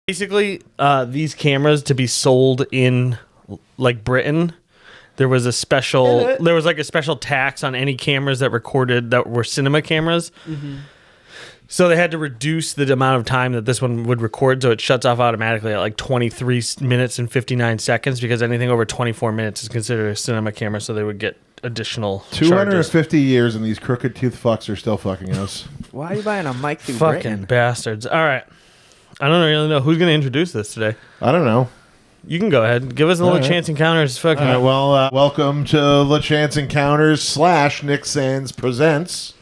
Basically, these cameras to be sold in like Britain, there was a special tax on any cameras that recorded that were cinema cameras. Mm-hmm. So they had to reduce the amount of time that this one would record, so it shuts off automatically at like 23 minutes and 59 seconds because anything over 24 minutes is considered a cinema camera, so they would get additional 250 years and these crooked tooth fucks are still fucking us. Why are you buying a mic through fucking Britain? Bastards. All right. I don't really know who's going to introduce this today. I don't know. You can go ahead. Give us a little Chance Encounters. Fucking. All right, well, welcome to LaChance Encounters / Nick Sands Presents.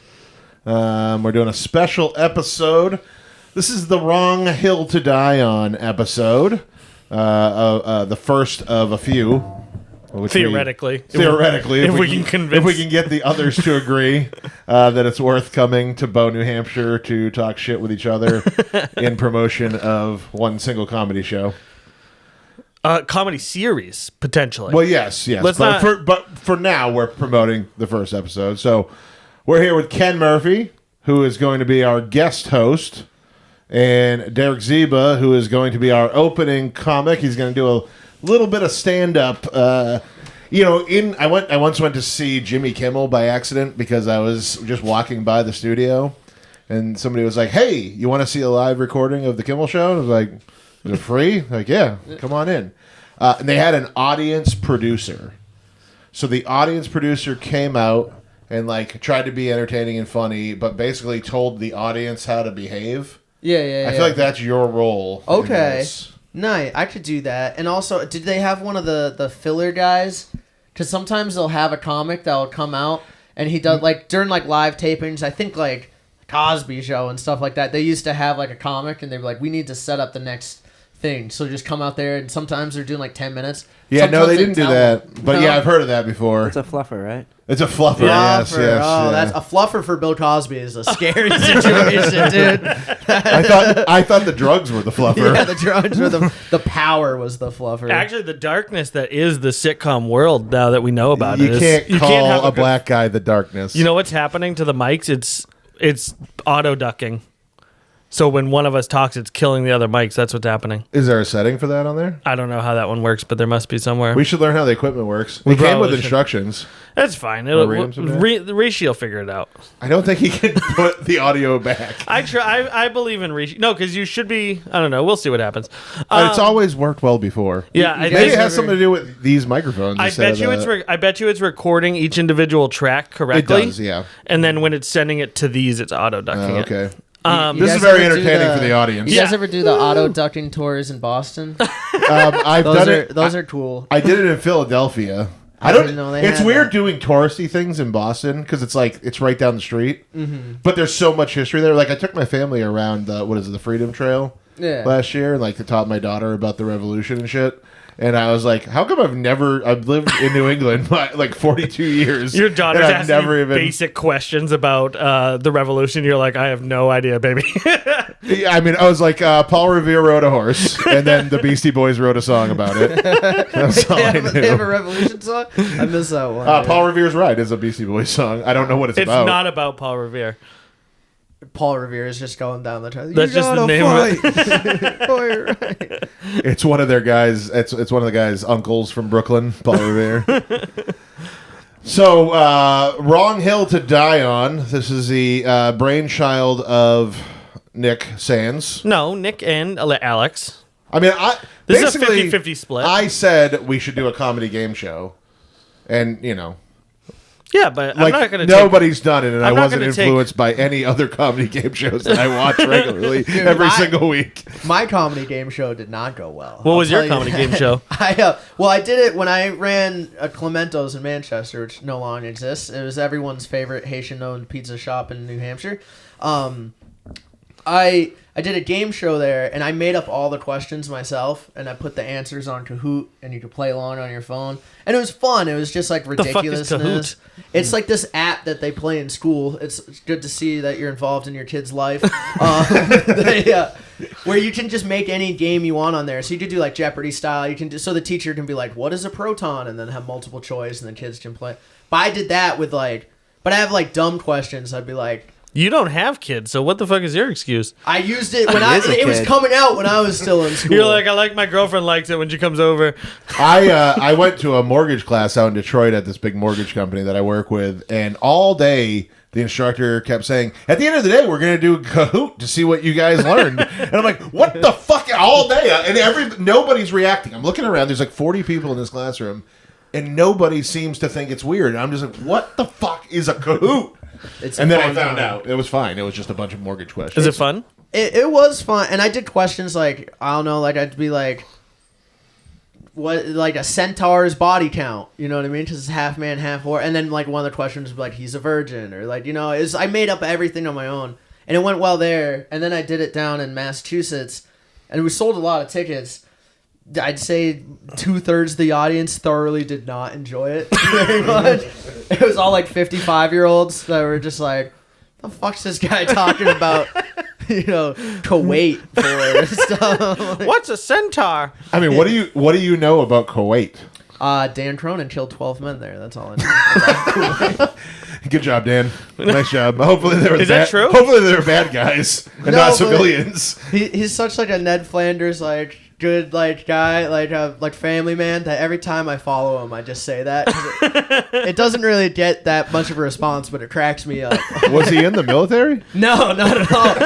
We're doing a special episode. This is the Wrong Hill to Die On episode. The first of a few. Theoretically, if we can convince, if we can get the others to agree that it's worth coming to Bow, New Hampshire to talk shit with each other in promotion of one single comedy show. Comedy series, potentially. Well, yes. But for now, we're promoting the first episode. So we're here with Ken Murphy, who is going to be our guest host, and Derek Zeiba, who is going to be our opening comic. He's going to do a little bit of stand-up. I once went to see Jimmy Kimmel by accident because I was just walking by the studio, and somebody was like, "Hey, you want to see a live recording of the Kimmel Show?" And I was like, "Is it free?" Like, yeah, come on in. And they had an audience producer. So the audience producer came out and like tried to be entertaining and funny, but basically told the audience how to behave. Yeah. I feel like that's your role. Okay. Nice. I could do that. And also, did they have one of the filler guys? Because sometimes they'll have a comic that'll come out, and he does, like, during, like, live tapings, I think, like, Cosby Show and stuff like that, they used to have, like, a comic, and they were like, we need to set up the next thing. So just come out there, and sometimes they're doing, like, 10 minutes. Yeah, sometimes no, they didn't do that. But, yeah, I've heard of that before. It's a fluffer, right? It's a fluffer, yes. That's a fluffer for Bill Cosby is a scary situation, dude. I thought the drugs were the fluffer. Yeah, the drugs were the power was the fluffer. Actually, the darkness that is the sitcom world now that we know about you it. You can't call a black guy the darkness. You know what's happening to the mics? It's auto ducking. So when one of us talks, it's killing the other mics. That's what's happening. Is there a setting for that on there? I don't know how that one works, but there must be somewhere. We should learn how the equipment works. It came with instructions. That's fine. Rishi will figure it out. I don't think he can put the audio back. I believe in Rishi. No, because you should be. I don't know. We'll see what happens. It's always worked well before. Yeah, maybe it has something to do with these microphones. I bet you it's recording each individual track correctly. It does, yeah. And then when it's sending it to these, it's auto ducking it. Okay. This is very entertaining for the audience. You guys ever do the auto ducking tours in Boston? Those are cool. I did it in Philadelphia. I didn't know they. It's weird doing touristy things in Boston because it's like it's right down the street. Mm-hmm. But there's so much history there. Like I took my family around the Freedom Trail last year, and like to taught my daughter about the Revolution and shit. And I was like, how come I've lived in New England like 42 years. Your daughter's asking you basic questions about the Revolution. You're like, I have no idea, baby. Yeah, I mean, I was like, Paul Revere rode a horse, and then the Beastie Boys wrote a song about it. That's all I knew. They have a Revolution song? I missed that one. Paul Revere's Ride is a Beastie Boys song. I don't know what it's about. It's not about Paul Revere. Paul Revere is just going down the trail. That's just the name of it. Right. It's one of their guys. It's one of the guys' uncles from Brooklyn, Paul Revere. So, Wrong Hill to Die On. This is the brainchild of Nick Sands. No, Nick and Alex. I mean, this is a 50-50 split. I said we should do a comedy game show, and you know. Yeah, but like, I'm not going to. Nobody's done it, and I wasn't influenced by any other comedy game shows that I watch regularly every single week. My comedy game show did not go well. What was your comedy game show? I did it when I ran a Clemento's in Manchester, which no longer exists. It was everyone's favorite Haitian-owned pizza shop in New Hampshire. I did a game show there, and I made up all the questions myself, and I put the answers on Kahoot, and you could play along on your phone. And it was fun. It was just like ridiculousness. The fuck is Kahoot? It's like this app that they play in school. It's good to see that you're involved in your kid's life. Where you can just make any game you want on there. So you could do like Jeopardy style. You can so the teacher can be like, "What is a proton?" and then have multiple choice, and the kids can play. But I did that with but I have like dumb questions. I'd be like, You don't have kids, so what the fuck is your excuse? I used it when is a it was kid. coming out when I was still in school. You're like, I like my girlfriend likes it when she comes over. I went to a mortgage class out in Detroit at this big mortgage company that I work with, and all day the instructor kept saying, "At the end of the day, we're going to do a Kahoot to see what you guys learned." And I'm like, "What the fuck?" All day, and nobody's reacting. I'm looking around. There's like 40 people in this classroom, and nobody seems to think it's weird. I'm just like, "What the fuck is a Kahoot?" And then I found out it was fine. It was just a bunch of mortgage questions. Is it fun? It was fun, and I did questions like, I don't know, like I'd be like, what, like a centaur's body count, you know what I mean? Because it's half man, half horse. And then like one of the questions would be like, he's a virgin, or like, I made up everything on my own, and it went well there. And then I did it down in Massachusetts, and we sold a lot of tickets. I'd say 2/3 of the audience thoroughly did not enjoy it very much. It was all like 55-year-olds that were just like, the fuck's this guy talking about? Kuwait for and stuff. What's a centaur? I mean, what do you know about Kuwait? Dan Cronin killed 12 men there. That's all I know. Good job, Dan. Nice job. Hopefully they were Is that true? Hopefully they were bad guys and No, not but- civilians. He's such like a Ned Flanders like good like guy like family man that every time I follow him I just say that 'cause it doesn't really get that much of a response, but it cracks me up. Was he in the military? No, not at all.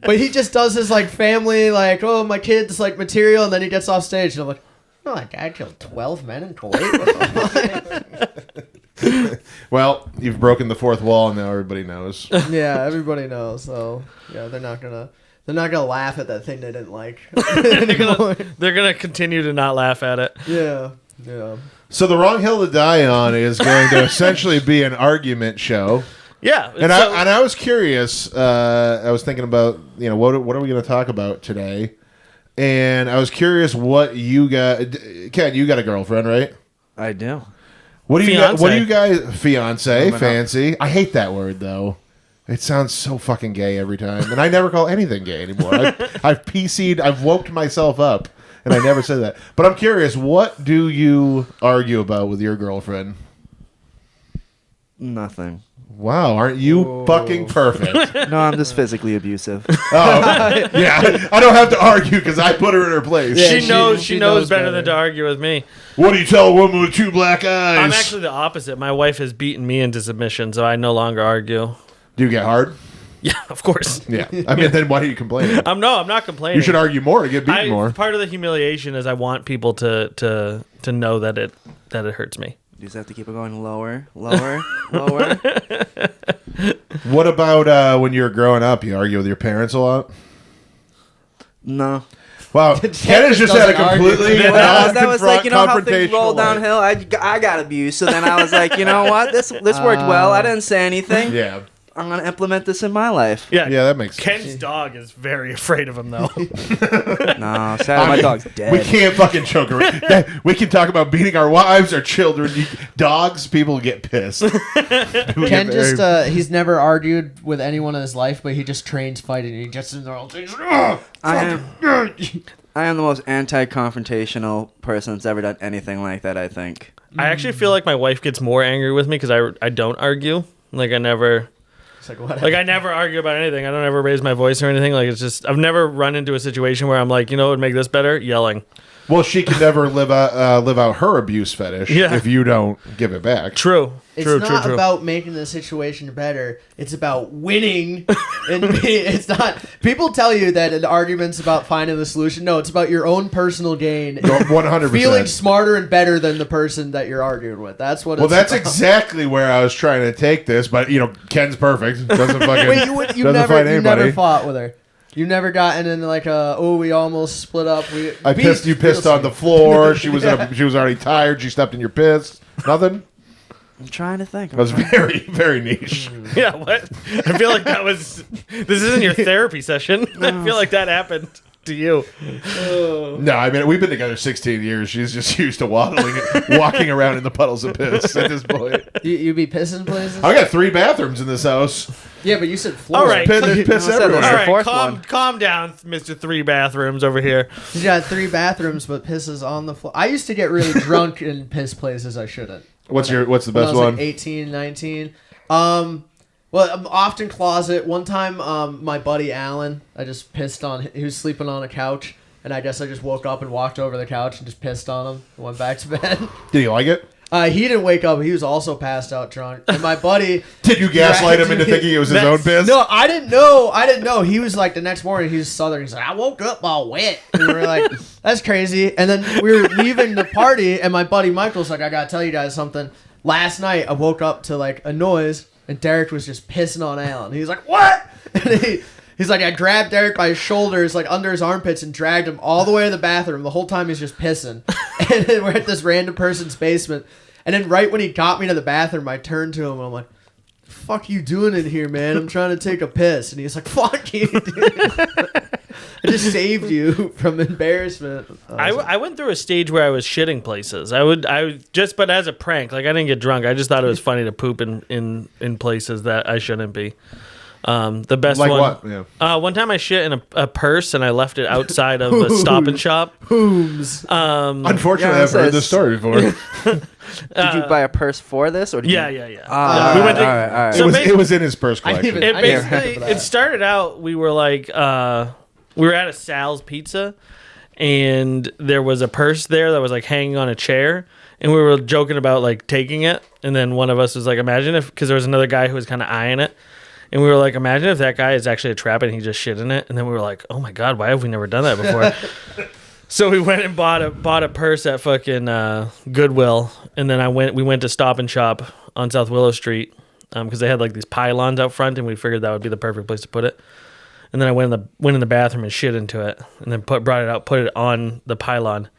But he just does his like family like, oh, my kid's like material, and then he gets off stage and I'm like, oh, my dad killed 12 men in Kuwait. What the Well, you've broken the fourth wall, and now everybody knows. Yeah, everybody knows. So yeah, they're not gonna laugh at that thing they didn't like. They're gonna continue to not laugh at it. Yeah. So the wrong hill to die on is going to essentially be an argument show. Yeah, And I was curious. I was thinking about what are we going to talk about today, and I was curious what you got. Ken, you got a girlfriend, right? I do. What do you Fiance. What do you guys fiance? Oh, my Fancy? I hate that word though. It sounds so fucking gay every time, and I never call anything gay anymore. I've PC'd. I've woke myself up, and I never say that. But I'm curious. What do you argue about with your girlfriend? Nothing. Wow, aren't you fucking perfect? No, I'm just physically abusive. Oh, yeah. I don't have to argue because I put her in her place. Yeah, she knows better than to argue with me. What do you tell a woman with two black eyes? I'm actually the opposite. My wife has beaten me into submission, so I no longer argue. Do you get hard? Yeah, of course. Yeah. I mean, then why are you complaining? I'm not complaining. You should argue more to get beaten more. Part of the humiliation is I want people to know that it hurts me. You just have to keep it going lower, lower, lower. What about when you were growing up? You argue with your parents a lot? No. Wow. Ken has just had a completely That was like, how things confrontational roll life. downhill. I got abused, so then I was like, you know what? This worked well. I didn't say anything. Yeah. I'm gonna implement this in my life. Yeah, Yeah, that makes Ken's dog is very afraid of him, though. No, sadly, my dog's dead. We can't fucking choke her. We can talk about beating our wives, our children. Dogs, people get pissed. Ken just he's never argued with anyone in his life, but he just trains fighting. He gets in there all day. I am the most anti-confrontational person that's ever done anything like that, I think. I actually feel like my wife gets more angry with me because I don't argue. Like I never argue about anything. I don't ever raise my voice or anything. Like it's just I've never run into a situation where I'm like, what would make this better? Yelling. Well, she can never live out her abuse fetish if you don't give it back. True. It's True. not about making the situation better. It's about winning. It's not. People tell you that an argument's about finding the solution. No, it's about your own personal gain. 100%. Feeling smarter and better than the person that you're arguing with. That's what. Well, that's about. exactly where I was trying to take this, but Ken's perfect. Doesn't fucking Wait, you doesn't never fight anybody. you never fought with her. You never gotten in like we almost split up. You pissed on the floor. She was she was already tired. She stepped in your piss. Nothing. I'm trying to think. That was very, very niche. Yeah, what? I feel like this isn't your therapy session. I feel like that happened to you. No, I mean, we've been together 16 years. She's just used to walking around in the puddles of piss at this point. You be pissing places? I got 3 bathrooms in this house. Yeah, but you said floor. All right. There's piss I said everywhere. there's All the right, fourth one. calm down, Mr. 3 bathrooms over here. You got 3 bathrooms, but pisses on the floor. I used to get really drunk in piss places I shouldn't. What's the When I best was one? like 18, 19. Well, Well, I'm often closet. One time, my buddy Alan, I just pissed on. He was sleeping on a couch, and I guess I just woke up and walked over to the couch and just pissed on him and went back to bed. Did you like it? He didn't wake up. He was also passed out drunk. And my buddy... Did you gaslight him into thinking it was his own piss? No, I didn't know. He was like, the next morning, he was Southern. He's like, I woke up all wet. And we were like, that's crazy. And then we were leaving the party, and my buddy Michael's like, I gotta tell you guys something. Last night, I woke up to like a noise, and Derek was just pissing on Alan. He's like, what? And he's like, I grabbed Derek by his shoulders, like under his armpits, and dragged him all the way to the bathroom. The whole time he's just pissing. And then we're at this random person's basement. And then right when he got me to the bathroom, I turned to him and I'm like, the fuck you doing in here, man? I'm trying to take a piss. And he's like, fuck you, dude. I just saved you from embarrassment. I went through a stage where I was shitting places. But as a prank, like I didn't get drunk. I just thought it was funny to poop in places that I shouldn't be. The best like one. What? Yeah. One time I shit in a purse and I left it outside of a Stop and Shop. Whooms. Unfortunately, I've heard this story before. Did you buy a purse for this, or did Yeah. you... We went to, all right. So it was in his purse collection. It started out, we were like, we were at a Sal's Pizza, and there was a purse there that was like hanging on a chair, and we were joking about like taking it, and then one of us was like, imagine if, because there was another guy who was kind of eyeing it, and we were like, imagine if that guy is actually a trap and he just shit in it, and then we were like, oh my god, why have we never done that before? So we went and bought a purse at fucking Goodwill, and then we went to Stop and Shop on South Willow Street because they had like these pylons out front, and we figured that would be the perfect place to put it. And then I went in the bathroom and shit into it, and then brought it out, put it on the pylon.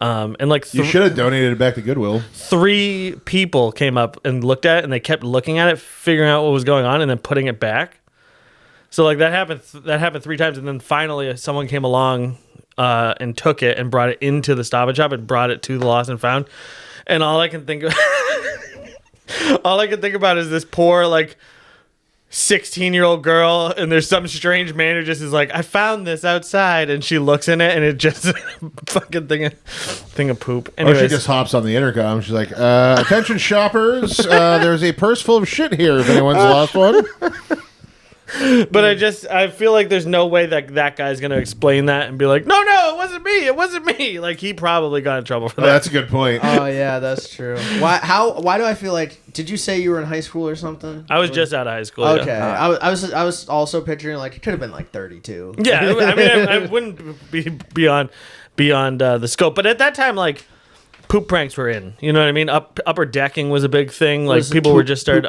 And like You should have donated it back to Goodwill. 3 people came up and looked at it, and they kept looking at it, figuring out what was going on, and then putting it back. So like that happened 3 times, and then finally someone came along and took it and brought it into the Stop and Shop and brought it to the Lost and Found. And all I can think about is this poor like 16-year-old girl, and there's some strange man who just is like, I found this outside, and she looks in it, and it just fucking thing of poop. Anyways. Or she just hops on the intercom. She's like, attention shoppers, there's a purse full of shit here if anyone's lost one. But I feel like there's no way that guy's gonna explain that and be like, no, it wasn't me. Like he probably got in trouble for that. That's a good point. Oh yeah, that's true. Why do I feel like? Did you say you were in high school or something? I was just out of high school. Okay, Yeah. I was also picturing like it could have been like 32. Yeah, I mean, I wouldn't be beyond the scope. But at that time, like, poop pranks were in. You know what I mean? Upper decking was a big thing. Like people were just started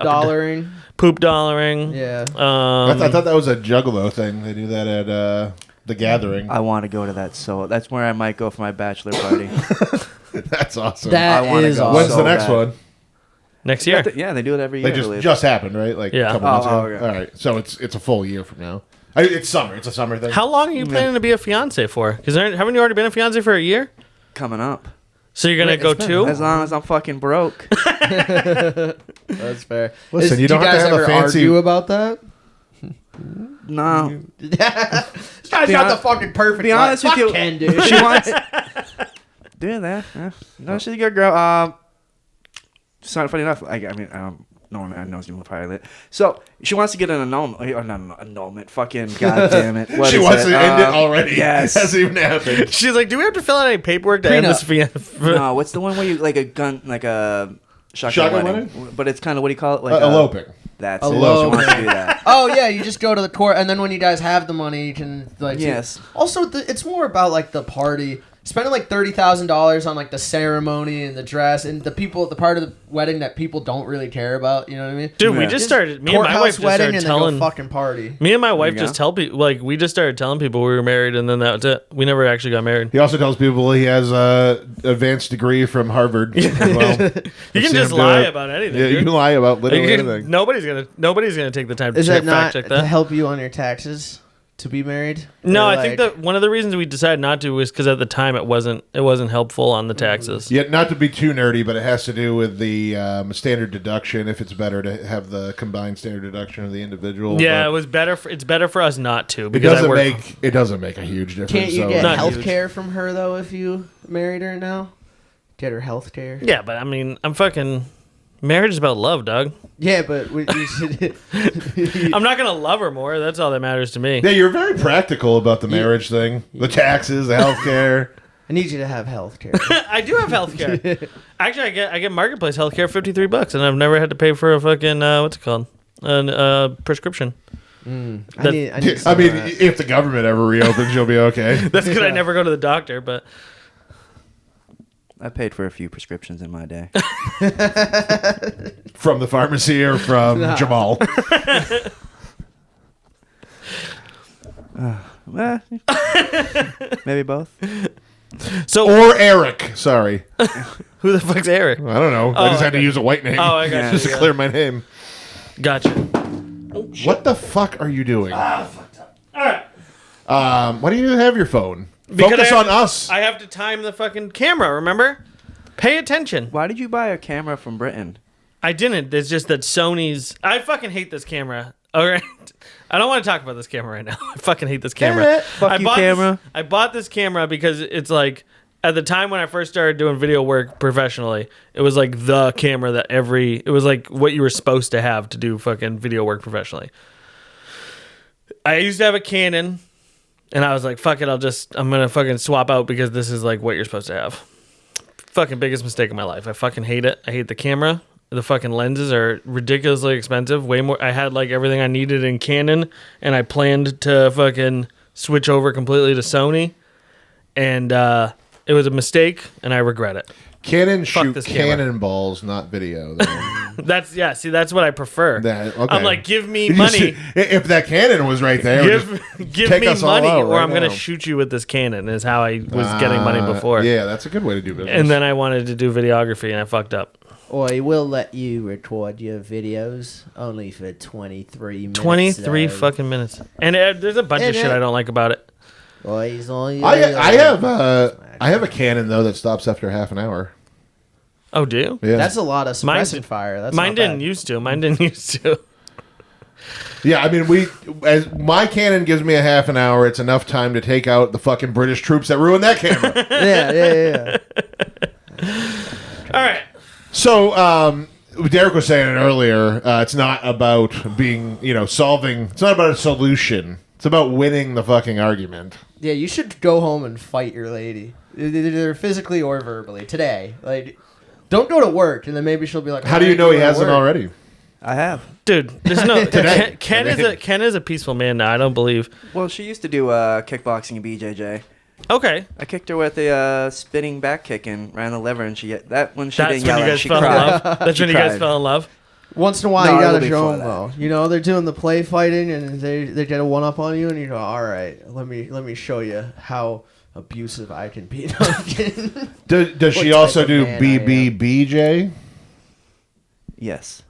poop dollaring. Yeah. I thought that was a Juggalo thing. They do that at the Gathering. I want to go to that, so that's where I might go for my bachelor party. That's awesome. That I wanna is go. awesome. When's the so next bad. one? Next year. Yeah, they do it every year. They I believe. just happened, right? Like Yeah. a couple months ago. okay. All right, so it's a full year from now. It's summer. It's a summer thing. How long are you planning to be a fiance for? Because haven't you already been a fiance for a year? Coming up. So you're gonna go 2? As long as I'm fucking broke. That's fair. Listen, you don't do have to guys have a ever fancy- argue about that? No. This guy's got the fucking perfect. Be honest with you, Ken, dude. she wants. Do that. Yeah. No, she's a good girl. It's not funny enough. I mean, no one knows you pilot. So she wants to get an annulment. Or not an annulment. Fucking goddamn it. What She is wants it? to end it already. Yes. It hasn't even happened. She's like, do we have to fill out any paperwork to end this fiance? No, what's the one where you like a gun, like a shotgun wedding? But it's kind of, what do you call it? Like eloping. That's Eloping. it. She wants to do that. Oh yeah, you just go to the court, and then when you guys have the money, you can like. Yes. Also, it's more about like the party. Spending like $30,000 on like the ceremony and the dress and the part of the wedding that people don't really care about. You know what I mean? Dude, Yeah. we just started. Me and my wife Courthouse just wedding started and telling. then go fucking party. Me and my wife you just go. tell people, like, we just started telling people we were married, and then that was it. We never actually got married. He also tells people he has a advanced degree from Harvard. As well. You can just lie about anything. Yeah, you dude. can lie about literally You can- anything. nobody's gonna take the time to Is that fact not check to that. help you on your taxes to be married? No, Or, I think that one of the reasons we decided not to was because at the time it wasn't helpful on the taxes. Yet, not to be too nerdy, but it has to do with the standard deduction. If it's better to have the combined standard deduction of the individual. Yeah, but it was better. It's better for us not to it because doesn't make a huge difference. Can't you so- get Not health huge. care from her though if you married her now? Get her health care. Yeah, but I mean, I'm fucking Marriage is about love, Doug. Yeah, but you should. I'm not gonna love her more. That's all that matters to me. Yeah, you're very practical about the marriage thing, the taxes, the health care. I need you to have health care. I do have health care. Actually, I get Marketplace health care $53, and I've never had to pay for a fucking what's it called? A prescription. I need I mean, if the government ever reopens, you'll be okay. That's because I never go to the doctor, but I paid for a few prescriptions in my day. From the pharmacy or from Jamal? Maybe both. so Or Eric. Sorry. who the fuck's Eric? I don't know. I just had to use a white name. Oh, I got just you, to yeah. clear my name. Gotcha. What the fuck are you doing? Fucked up. All right. Why do you have your phone? Because Focus I have on us. I have to time the fucking camera. Remember? Pay attention. Why did you buy a camera from Britain? I didn't. It's just that Sony's. I fucking hate this camera. All right. I don't want to talk about this camera right now. I fucking hate this camera. Damn it. Fuck you, camera. I bought this camera because it's like at the time when I first started doing video work professionally, it was like the camera that it was like what you were supposed to have to do fucking video work professionally. I used to have a Canon, and I was like, fuck it, I'm gonna fucking swap out because this is like what you're supposed to have. Fucking biggest mistake of my life. I fucking hate it. I hate the camera. The fucking lenses are ridiculously expensive. Way more. I had like everything I needed in Canon, and I planned to fucking switch over completely to Sony, and it was a mistake, and I regret it. Canon Fuck shoot this camera. cannonballs, not video. though. That's that's what I prefer. Okay. I'm like, give me You money. see, if that cannon was right there, Give take me us all money, out or right I'm gonna now. shoot you with this Canon. Is how I was getting money before. Yeah, that's a good way to do business. And then I wanted to do videography, and I fucked up. Or he will let you record your videos only for 23 minutes. 23 though. fucking minutes. And there's a bunch of And shit I don't like about it. Or he's only. I have a Canon though that stops after half an hour. Oh, do you? Yeah, That's a lot of Mine suppressing fire. That's Mine not didn't bad. used to. Mine didn't used to. yeah. I mean, as my Canon gives me a half an hour, it's enough time to take out the fucking British troops that ruined that camera. Yeah. All right. So, Derek was saying it earlier. It's not about being, solving. It's not about a solution. It's about winning the fucking argument. Yeah, you should go home and fight your lady, either physically or verbally today. Like, don't go to work, and then maybe she'll be like, How do you know he hasn't already? I have. Dude, there's no Today. Ken is a peaceful man now. I don't believe. Well, she used to do kickboxing and BJJ. Okay. I kicked her with a spinning back kick and ran the liver, and she didn't That's when yell you at me. guys She fell in cried. love. That's when you guys cried. fell in love. Once in a while, No, you it'll gotta be show before them though. You know, they're doing the play fighting, and they get a one up on you, and you go, "All right, let me show you how abusive I can be." No, I'm kidding. Does she What also type of do man I am. BBBJ? Yes.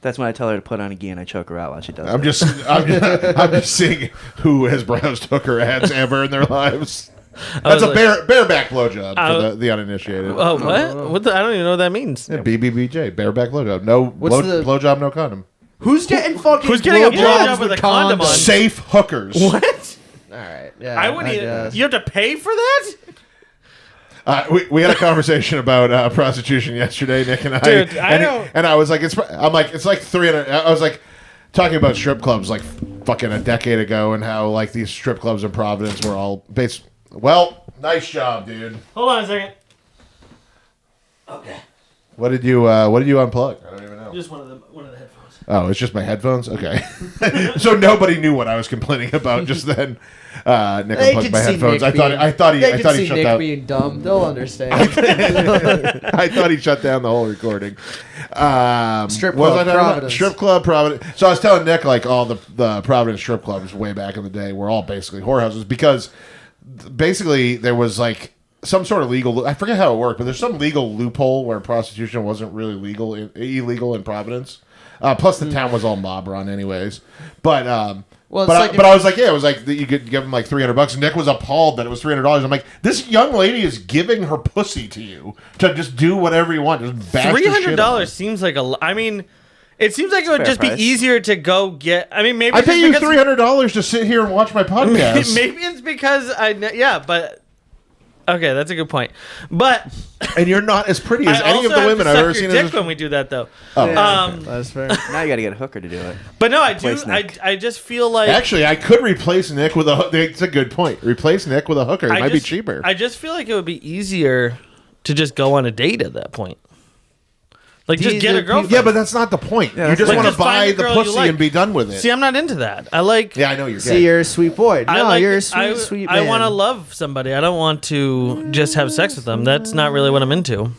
That's when I tell her to put on a gi and I choke her out while she does I'm it. I'm just seeing who has browsed hooker ads ever in their lives. was That's a like- bareback blowjob for the uninitiated. Oh, what? I don't even know what that means. Yeah, BBBJ, bareback blowjob. No blowjob, no condom. Who's getting fucking? Who's getting a blowjobs blowjob with a condom on? Safe hookers. What? All right, yeah. I wouldn't. guess. You have to pay for that? We had a conversation about prostitution yesterday, Nick and I. Dude, I and, don't- and I was like, it's like 300. I was like talking about strip clubs like fucking a decade ago, and how like these strip clubs in Providence were all based. Well, nice job, dude. Hold on a second. Okay. What did you unplug? I don't even know. Just one of the headphones. Oh, it's just my headphones. Okay. So nobody knew what I was complaining about just then. Nick They unplugged can my see headphones. Nick I thought he see shut Nick down. being dumb. They'll understand. I thought he shut down the whole recording. Strip what was club, I talking about? Providence. Strip club, Providence. So I was telling Nick like all the Providence strip clubs way back in the day were all basically whorehouses because basically there was like some sort of legal. I forget how it worked, but there's some legal loophole where prostitution wasn't really illegal in Providence. Plus the town was all mob run anyways. But Well, it's but like but I was like, yeah, it was like you could give him like $300. And Nick was appalled that it was $300. I'm like, this young lady is giving her pussy to you to just do whatever you want. Just bash the shit out of her. $300 seems like a lot. I mean, it seems like it would Fair just price. be easier to go get. I mean, maybe I it's pay just you because- $300 to sit here and watch my podcast. Maybe it's because but Okay, that's a good point. But And you're not as pretty as I any of also the have women to I've suck ever your seen. dick As when we do that, though. That's fair. Now you got to get a hooker to do it. But no, I do. Replace Nick. I just feel like Actually, I could replace Nick with a. It's a good point. Replace Nick with a hooker. It might be cheaper. I just feel like it would be easier to just go on a date at that point. Like, just These get are a girlfriend. Yeah, but that's not the point. Yeah, you just like, want to just find buy the the girl you pussy like. and be done with it. See, I'm not into that. I like. Yeah, I know you're See, gay. you're a sweet boy. No, I like, you're a sweet man. I want to love somebody. I don't want to just have sex with them. That's not really what I'm into.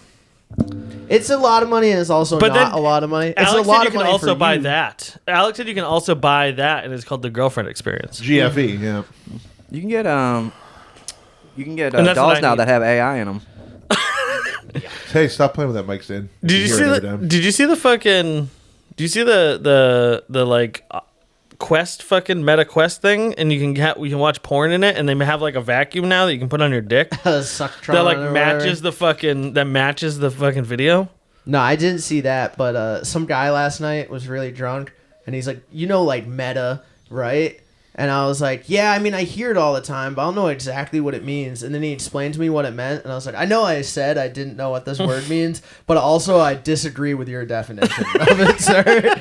It's a lot of money, and it's also But not then a lot of money. It's Alex a lot said you of can money also for buy you. that. Alex said you can also buy that, and it's called the girlfriend experience. GFE, yeah. You can get And that's what dolls I now need. that have AI in them. Hey, stop playing with that mic stand. Did you see Did you see the fucking? Do you see the like Quest fucking Meta Quest thing? And you can watch porn in it, and they have like a vacuum now that you can put on your dick Sucktron that like or matches whatever. the fucking video. No, I didn't see that, but some guy last night was really drunk, and he's like, like Meta, right? And I was like, yeah, I mean, I hear it all the time, but I don't know exactly what it means. And then he explained to me what it meant, and I was like, I know I said I didn't know what this word means, but also I disagree with your definition of it, sir.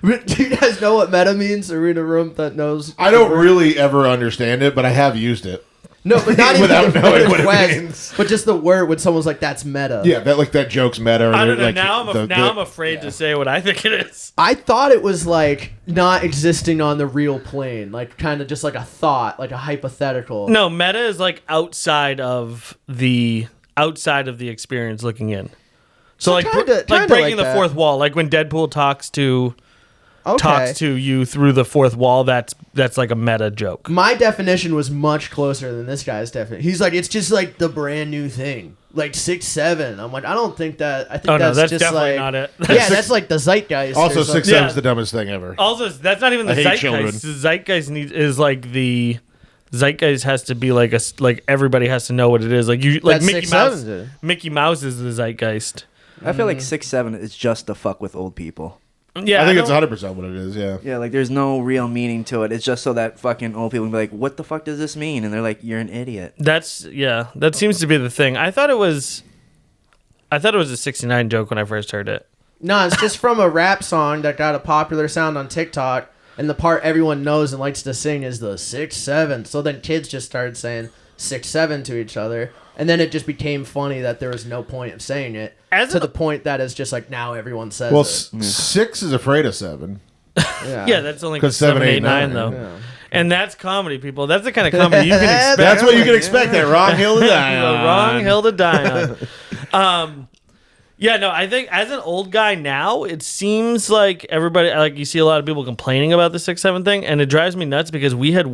Do you guys know what meta means? Are we in a room that knows? I don't really ever understand it, but I have used it. No, but not even Without the knowing what it quest, means. but just the word when someone's like, that's meta. Yeah, that joke's meta. Or I don't know. like Now I'm afraid yeah. to say what I think it is. I thought it was like not existing on the real plane, like kind of just like a thought, like a hypothetical. No, meta is like outside of the experience looking in. So like kinda breaking like the that. fourth wall, like when Deadpool talks to Okay. you through the fourth wall. That's like a meta joke. My definition was much closer than this guy's definition. He's like, it's just like the brand new thing, like 6'7". I'm like, I don't think that. I think Oh no, that's just definitely like, not it. Yeah, that's like the zeitgeist. Also, or something. 6'7" is the dumbest thing ever. Also, that's not even the I hate zeitgeist. children. The zeitgeist is like the zeitgeist has to be like everybody has to know what it is. Like you, like That's Mickey 6'7", Mouse. dude. Mickey Mouse is the zeitgeist. I feel like 6'7" is just to fuck with old people. Yeah, I think it's don't- 100% what it is, yeah. Yeah, like there's no real meaning to it. It's just so that fucking old people can be like, "What the fuck does this mean?" And they're like, "You're an idiot." That seems to be the thing. I thought it was a 69 joke when I first heard it. No, it's just from a rap song that got a popular sound on TikTok, and the part everyone knows and likes to sing is the 6'7". So then kids just started saying 6'7" to each other, and then it just became funny that there was no point of saying it. To the point that it's just like now everyone says Well, it. 6 is afraid of 7. Yeah, that's only 'Cause 7, 7, 8, 8, 9 9, though. yeah. And that's comedy, people. That's the kind of comedy you can expect. That's what you can expect at Wrong Hill to Die The on. wrong hill to die on. Yeah, no, I think as an old guy now, it seems like everybody, like you see a lot of people complaining about the 6'7" thing, and it drives me nuts because we had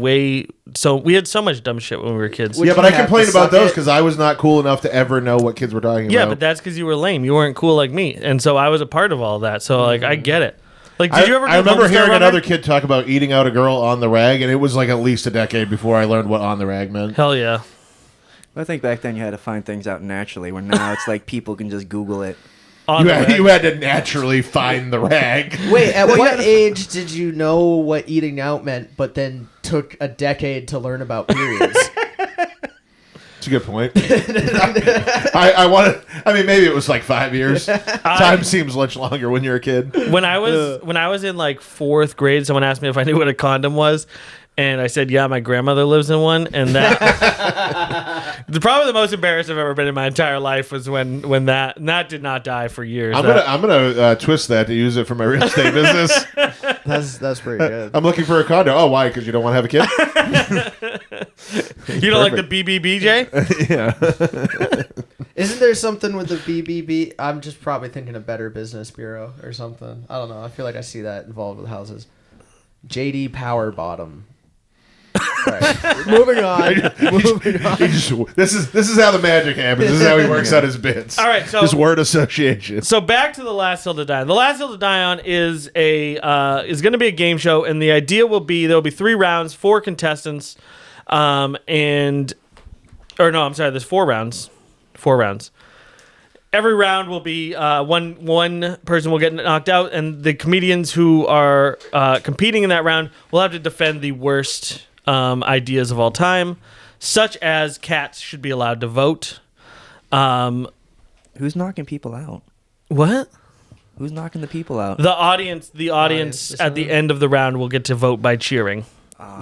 so much dumb shit when we were kids. Would Yeah, but you I have complained to about suck those it? because I was not cool enough to ever know what kids were talking Yeah, about. but that's because you were lame. You weren't cool like me, and so I was a part of all that. So like, I get it. Like, did you ever? I remember Homestar hearing Runner? another kid talk about eating out a girl on the rag, and it was like at least a decade before I learned what on the rag meant. Hell yeah. I think back then you had to find things out naturally, where now it's like people can just Google it. On the rag. You had to naturally find the rag. Wait, at what age did you know what eating out meant, but then took a decade to learn about periods? That's a good point. I want to. I mean, maybe it was like 5 years. Time seems much longer when you're a kid. When I was in like 4th grade, someone asked me if I knew what a condom was, and I said, "Yeah, my grandmother lives in one." And that probably the most embarrassed I've ever been in my entire life was when that did not die for years. I'm gonna twist that to use it for my real estate business. That's pretty good. I'm looking for a condo. Oh, why? Because you don't want to have a kid? You don't like the BBBJ? Yeah. Isn't there something with the BBB? I'm just probably thinking of Better Business Bureau or something. I don't know. I feel like I see that involved with houses. JD Power Bottom. Right. Moving on. This is how the magic happens. This is how he works out his bits. All right, so- just word association. So back to the Last Hill to Die On. The Last Hill to Die On is going to be a game show, and the idea will be there will be 3 rounds, 4 contestants, there's 4 rounds. 4 rounds. Every round will be one person will get knocked out, and the comedians who are competing in that round will have to defend the worst ideas of all time. such as cats should be allowed to vote. Who's knocking people out? What? Who's knocking the people out? The audience at the end of the round will get to vote by cheering.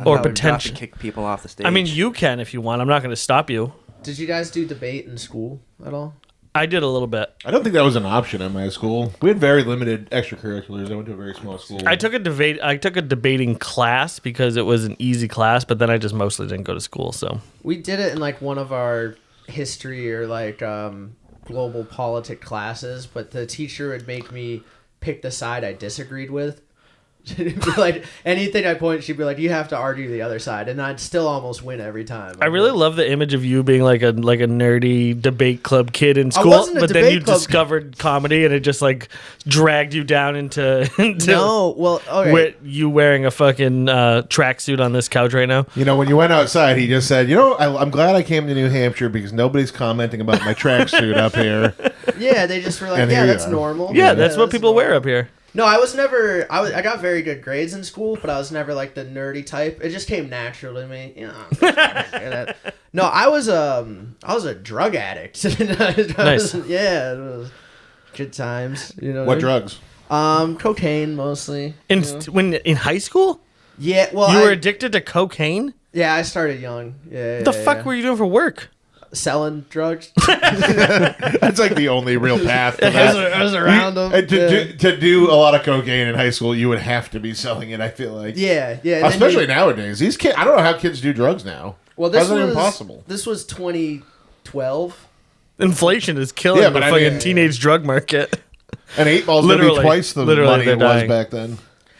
Or potentially kick people off the stage. I mean, you can if you want. I'm not going to stop you. Did you guys do debate in school at all? I did a little bit. I don't think that was an option in my school. We had very limited extracurriculars. I went to a very small school. I took a debating class because it was an easy class, but then I just mostly didn't go to school. So we did it in like one of our history or like global politic classes, but the teacher would make me pick the side I disagreed with. She'd be like, anything I point, she'd be like, you have to argue the other side, and I'd still almost win every time. I really love the image of you being like a nerdy debate club kid in school, but then you discovered comedy and it just like dragged you down into no, well, okay. With you wearing a fucking tracksuit on this couch right now. You know, when you went outside, he just said, I'm glad I came to New Hampshire because nobody's commenting about my tracksuit up here. Yeah, they just were like, yeah, that's normal. Yeah, that's what people wear up here. No, I was never. I got very good grades in school, but I was never like the nerdy type. It just came natural to me. You know. No, I was a drug addict. Nice. Yeah, it was good times. You know what drugs? Cocaine mostly. In high school? Yeah. Well, you were addicted to cocaine? Yeah, I started young. Yeah. What the fuck were you doing for work? Selling drugs. That's like the only real path. I was around them. To do a lot of cocaine in high school, you would have to be selling it. I feel like. Yeah. Especially nowadays, these kids. I don't know how kids do drugs now. Well, this was impossible. This was 2012. Inflation is killing the fucking teenage drug market. And 8-Ball's going to be twice the money it was back then.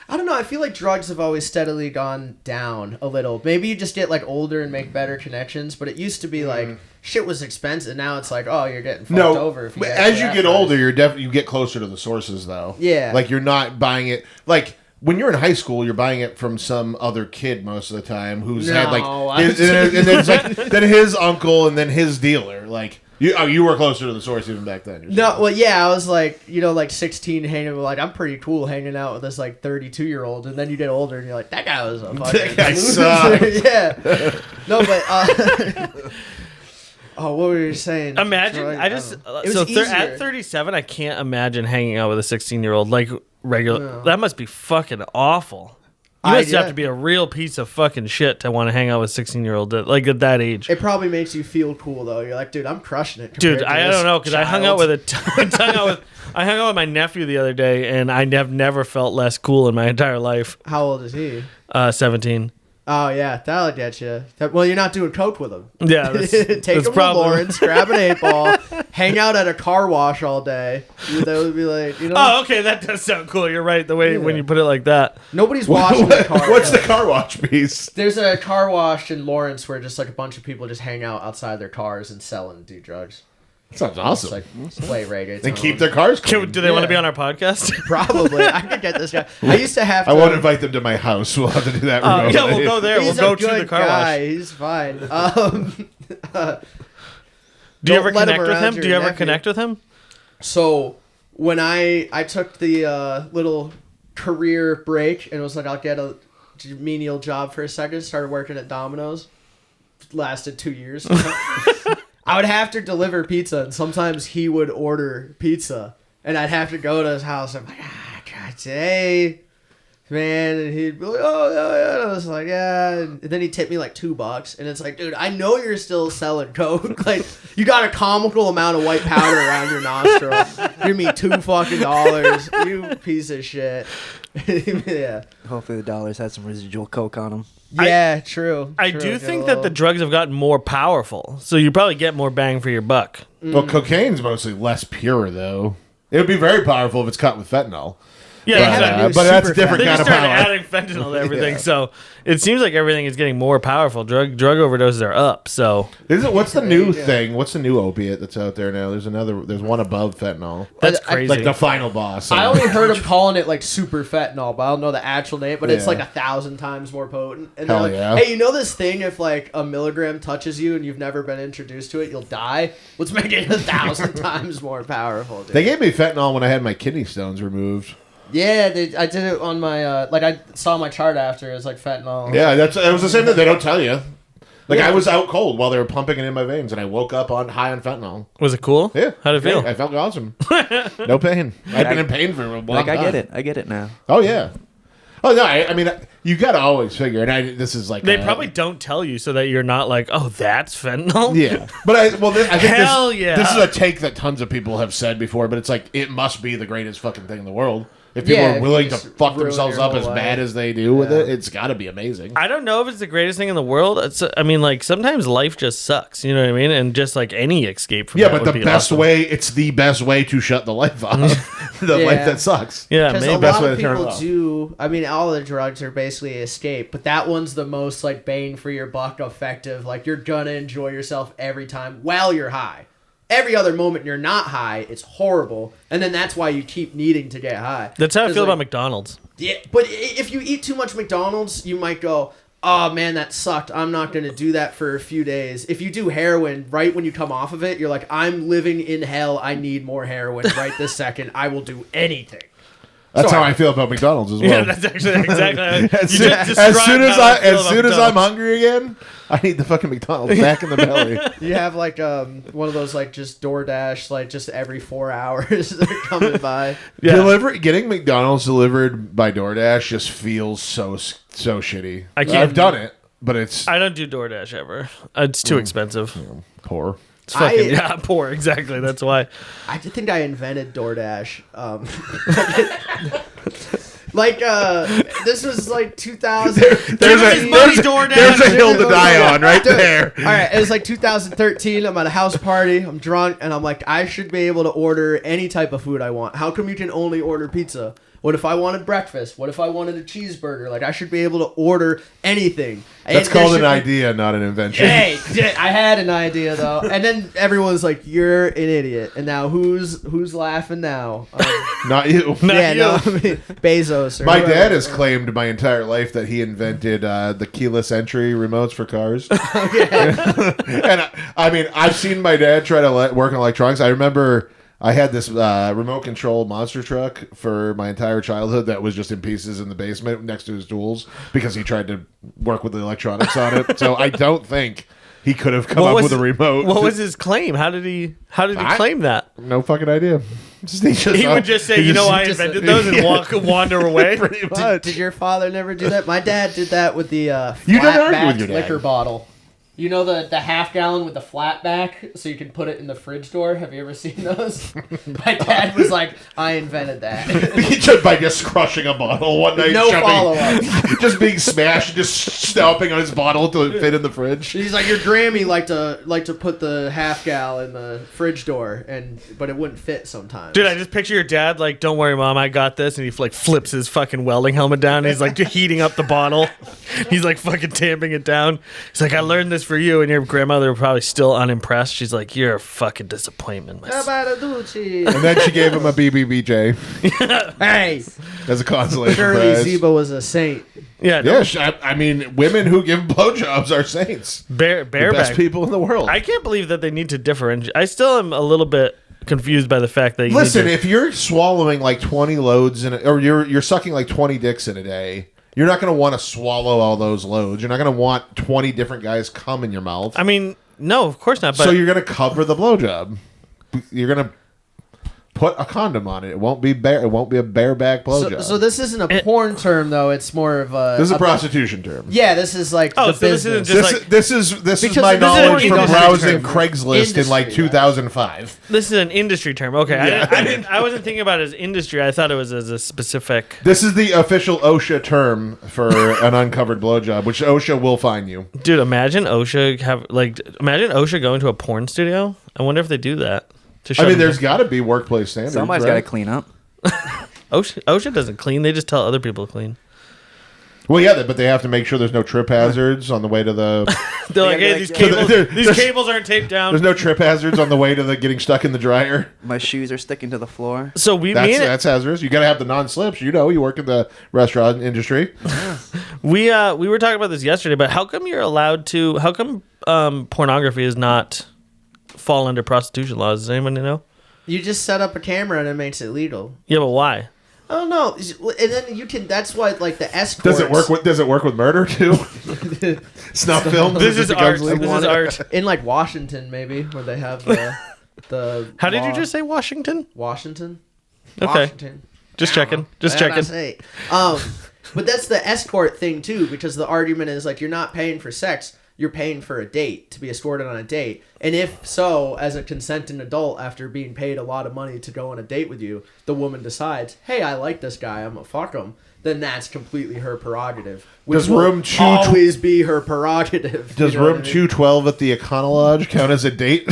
I don't know. I feel like drugs have always steadily gone down a little. Maybe you just get like older and make better connections, but it used to be like shit was expensive. Now it's like, oh, you're getting fucked over. If you as you get older, you get closer to the sources, though. Yeah, like you're not buying it like. When you're in high school, you're buying it from some other kid most of the time who's had like, and then it's like then his uncle and then his dealer. Like you were closer to the source even back then. No, well, yeah, I was like, like 16, hanging with like I'm pretty cool hanging out with this like 32-year-old, and then you get older and you're like, that guy was a fucking that guy sucked. Yeah, no, but. Oh, what were you saying? Imagine, at 37, I can't imagine hanging out with a 16-year-old like regular. No. That must be fucking awful. You must have to be a real piece of fucking shit to want to hang out with a 16-year-old like at that age. It probably makes you feel cool though. You're like, dude, I'm crushing it. Dude, I don't know because I hung out with I hung out with my nephew the other day, and I have never felt less cool in my entire life. How old is he? 17. Oh, yeah, that'll get you. Well, you're not doing coke with him. Yeah. Take him to Lawrence, grab an 8-Ball, hang out at a car wash all day. That would be like, Oh, okay, that does sound cool. You're right, the way when you put it like that. Nobody's washing the car. What's the car wash piece? There's a car wash in Lawrence where just like a bunch of people just hang out outside their cars and sell and do drugs. Sounds awesome. Like play reggae. And keep their cars clean. Do they want to be on our podcast? Probably. I could get this guy. I used to have to. I won't invite them to my house. We'll have to do that remotely. Yeah, we'll go there. We'll go to the car wash. He's fine. Do you ever connect with him? Do you ever connect with him? So when I took the little career break and was like, I'll get a menial job for a second, started working at Domino's. Lasted 2 years. I would have to deliver pizza, and sometimes he would order pizza, and I'd have to go to his house. I'm like, hey, man, and he'd be like, oh, yeah, and I was like, yeah, and then he'd tip me like $2, and it's like, dude, I know you're still selling coke. Like, you got a comical amount of white powder around your nostril. Give me $2 fucking, you piece of shit. Yeah. Hopefully the dollars had some residual coke on them. Yeah, true. I do think that the drugs have gotten more powerful, so you probably get more bang for your buck. Well, cocaine's mostly less pure, though. It would be very powerful if it's cut with fentanyl. Yeah, but that's a different kind of power. They just started adding fentanyl to everything, so it seems like everything is getting more powerful. Drug overdoses are up. So what's the new thing? What's the new opiate that's out there now? There's one above fentanyl. That's crazy. Like the final boss. I only heard him calling it like super fentanyl, but I don't know the actual name. But it's like 1,000 times more potent. And Hell like, yeah! Hey, you know this thing? If like a milligram touches you and you've never been introduced to it, you'll die. Let's make it 1,000 times more powerful. Dude. They gave me fentanyl when I had my kidney stones removed. Yeah, I did it on my I saw my chart after. It was like fentanyl. Yeah, it was the same thing. They don't tell you. Like I was out cold while they were pumping it in my veins, and I woke up high on fentanyl. Was it cool? Yeah. How'd it feel? I felt awesome. No pain. I've been in pain for a long Like, time. I get it now. Oh yeah. Oh no. I mean, you got to always figure. And this is like They probably don't tell you so that you're not like, oh, that's fentanyl. Yeah, but I think Hell yeah. this is a take that tons of people have said before. But it's like it must be the greatest fucking thing in the world. If people Yeah, are if willing you to just fuck ruin themselves your up whole as life. bad as they do with it, it's got to be amazing. I don't know if it's the greatest thing in the world. I mean, like sometimes life just sucks. You know what I mean? And just like any escape from Yeah, that but would the be best awesome. way, it's the best way to shut the life off. The Yeah. life that sucks. Yeah, Because maybe. a Best lot way of to turn it people off. do. I mean, all the drugs are basically escape, but that one's the most like bang for your buck effective. Like you're gonna enjoy yourself every time while you're high. Every other moment you're not high, it's horrible, and then that's why you keep needing to get high. That's how I 'Cause, feel like, about McDonald's. Yeah, but if you eat too much McDonald's, you might go, oh man, that sucked. I'm not going to do that for a few days. If you do heroin, right when you come off of it, you're like, I'm living in hell. I need more heroin right this second. I will do anything. That's Sorry. how I feel about McDonald's as well. Yeah, that's actually exactly. as You soon, just as described soon as how I, feel as about soon as I'm McDonald's. hungry again, I need the fucking McDonald's back in the belly. You have like one of those like just DoorDash, like just every 4 hours they're coming by. Yeah. Getting McDonald's delivered by DoorDash just feels so shitty. I can't- I've done it, but it's I don't do DoorDash ever. It's too expensive. poor. It's fucking I- yeah, poor. Exactly. That's why. I think I invented DoorDash. This was like 2000. There's us his money, DoorDash. There's a hill to die on right there. All right, it was like 2013. I'm at a house party. I'm drunk, and I'm like, I should be able to order any type of food I want. How come you can only order pizza? What if I wanted breakfast? What if I wanted a cheeseburger? Like, I should be able to order anything. That's And there called should an be- idea, not an invention. Hey, I had an idea though, and then everyone's like, "You're an idiot." And now who's laughing now? Not you. Not yeah, you. no, I mean, Bezos. Or My whoever. dad has claimed my entire life that he invented the keyless entry remotes for cars. And I mean, I've seen my dad try to work on electronics. I remember I had this remote control monster truck for my entire childhood that was just in pieces in the basement next to his tools because he tried to work with the electronics on it. So I don't think he could have come up with a remote. What was his claim? How did he claim that? No fucking idea. He would just say, he I just- invented those and wander away. pretty much. Did your father never do that? My dad did that with the You never flat argue back with your dad. liquor bottle. You know the half gallon with the flat back, so you can put it in the fridge door. Have you ever seen those? My dad was like, I invented that. Just by just crushing a bottle one night, No shoving- follow-up. just being smashed, just stomping on his bottle until it fit in the fridge. He's like, your Grammy liked to put the half gal in the fridge door, but it wouldn't fit sometimes. Dude, I just picture your dad like, "Don't worry, mom, I got this," and he like flips his fucking welding helmet down. And he's like heating up the bottle. He's like fucking tamping it down. He's like, "I learned this for you," and your grandmother probably still unimpressed. She's like, "You're a fucking disappointment, my son." And then she gave him a BBBJ Hey, as a consolation surely prize. Zeiba was a saint. Yeah, no, Yeah, I mean, women who give blowjobs are saints. The best bareback. people in the world. I can't believe that they need to differentiate. I still am a little bit confused by the fact that you Listen, need to, if you're swallowing like 20 loads or you're sucking like 20 dicks in a day, you're not going to want to swallow all those loads. You're not going to want 20 different guys cum in your mouth. I mean, no, of course not. But So you're going to cover the blowjob. You're going to put a condom on it. It won't be It won't be a bareback blowjob. So this isn't a porn term though. It's more of a. This is a prostitution term. Yeah, this is like Oh, the so this business. isn't just- This is Because my this is knowledge an from industry browsing term. Craigslist in like Industry, 2005. this is an industry term. Okay, Yeah. I wasn't thinking about it as industry. I thought it was as a specific. This is the official OSHA term for an uncovered blowjob, which OSHA will fine you. Dude, imagine OSHA going to a porn studio. I wonder if they do that. To show I mean, them- there's got to be workplace standards. Somebody's right? got to clean up. OSHA doesn't clean. They just tell other people to clean. Well, yeah, but they have to make sure there's no trip hazards on the way to the. They're like, Yeah, hey, like- these So cables, there's- these cables aren't taped down. There's no trip hazards on the way to the getting stuck in the dryer. My shoes are sticking to the floor. So me That's hazardous. You got to have the non-slips. You work in the restaurant industry. we were talking about this yesterday, but how come you're allowed to? How come pornography is not fall under prostitution laws? Does anyone know? You just set up a camera and it makes it legal. Yeah, but why? I don't know. And then you can. That's why, like the escorts. Does it work with murder too? Snuff film. This is art. This is art. In like Washington, maybe, where they have the. How did you just say Washington? Washington. Okay. Washington. Just checking. Just checking. But that's the escort thing too, because the argument is like you're not paying for sex, you're paying for a date, to be escorted on a date. And if so, as a consenting adult, after being paid a lot of money to go on a date with you, the woman decides, hey, I like this guy, I'm gonna fuck him, then that's completely her prerogative. Which Does will room always be her prerogative. Does room 212 at the Econolodge count as a date?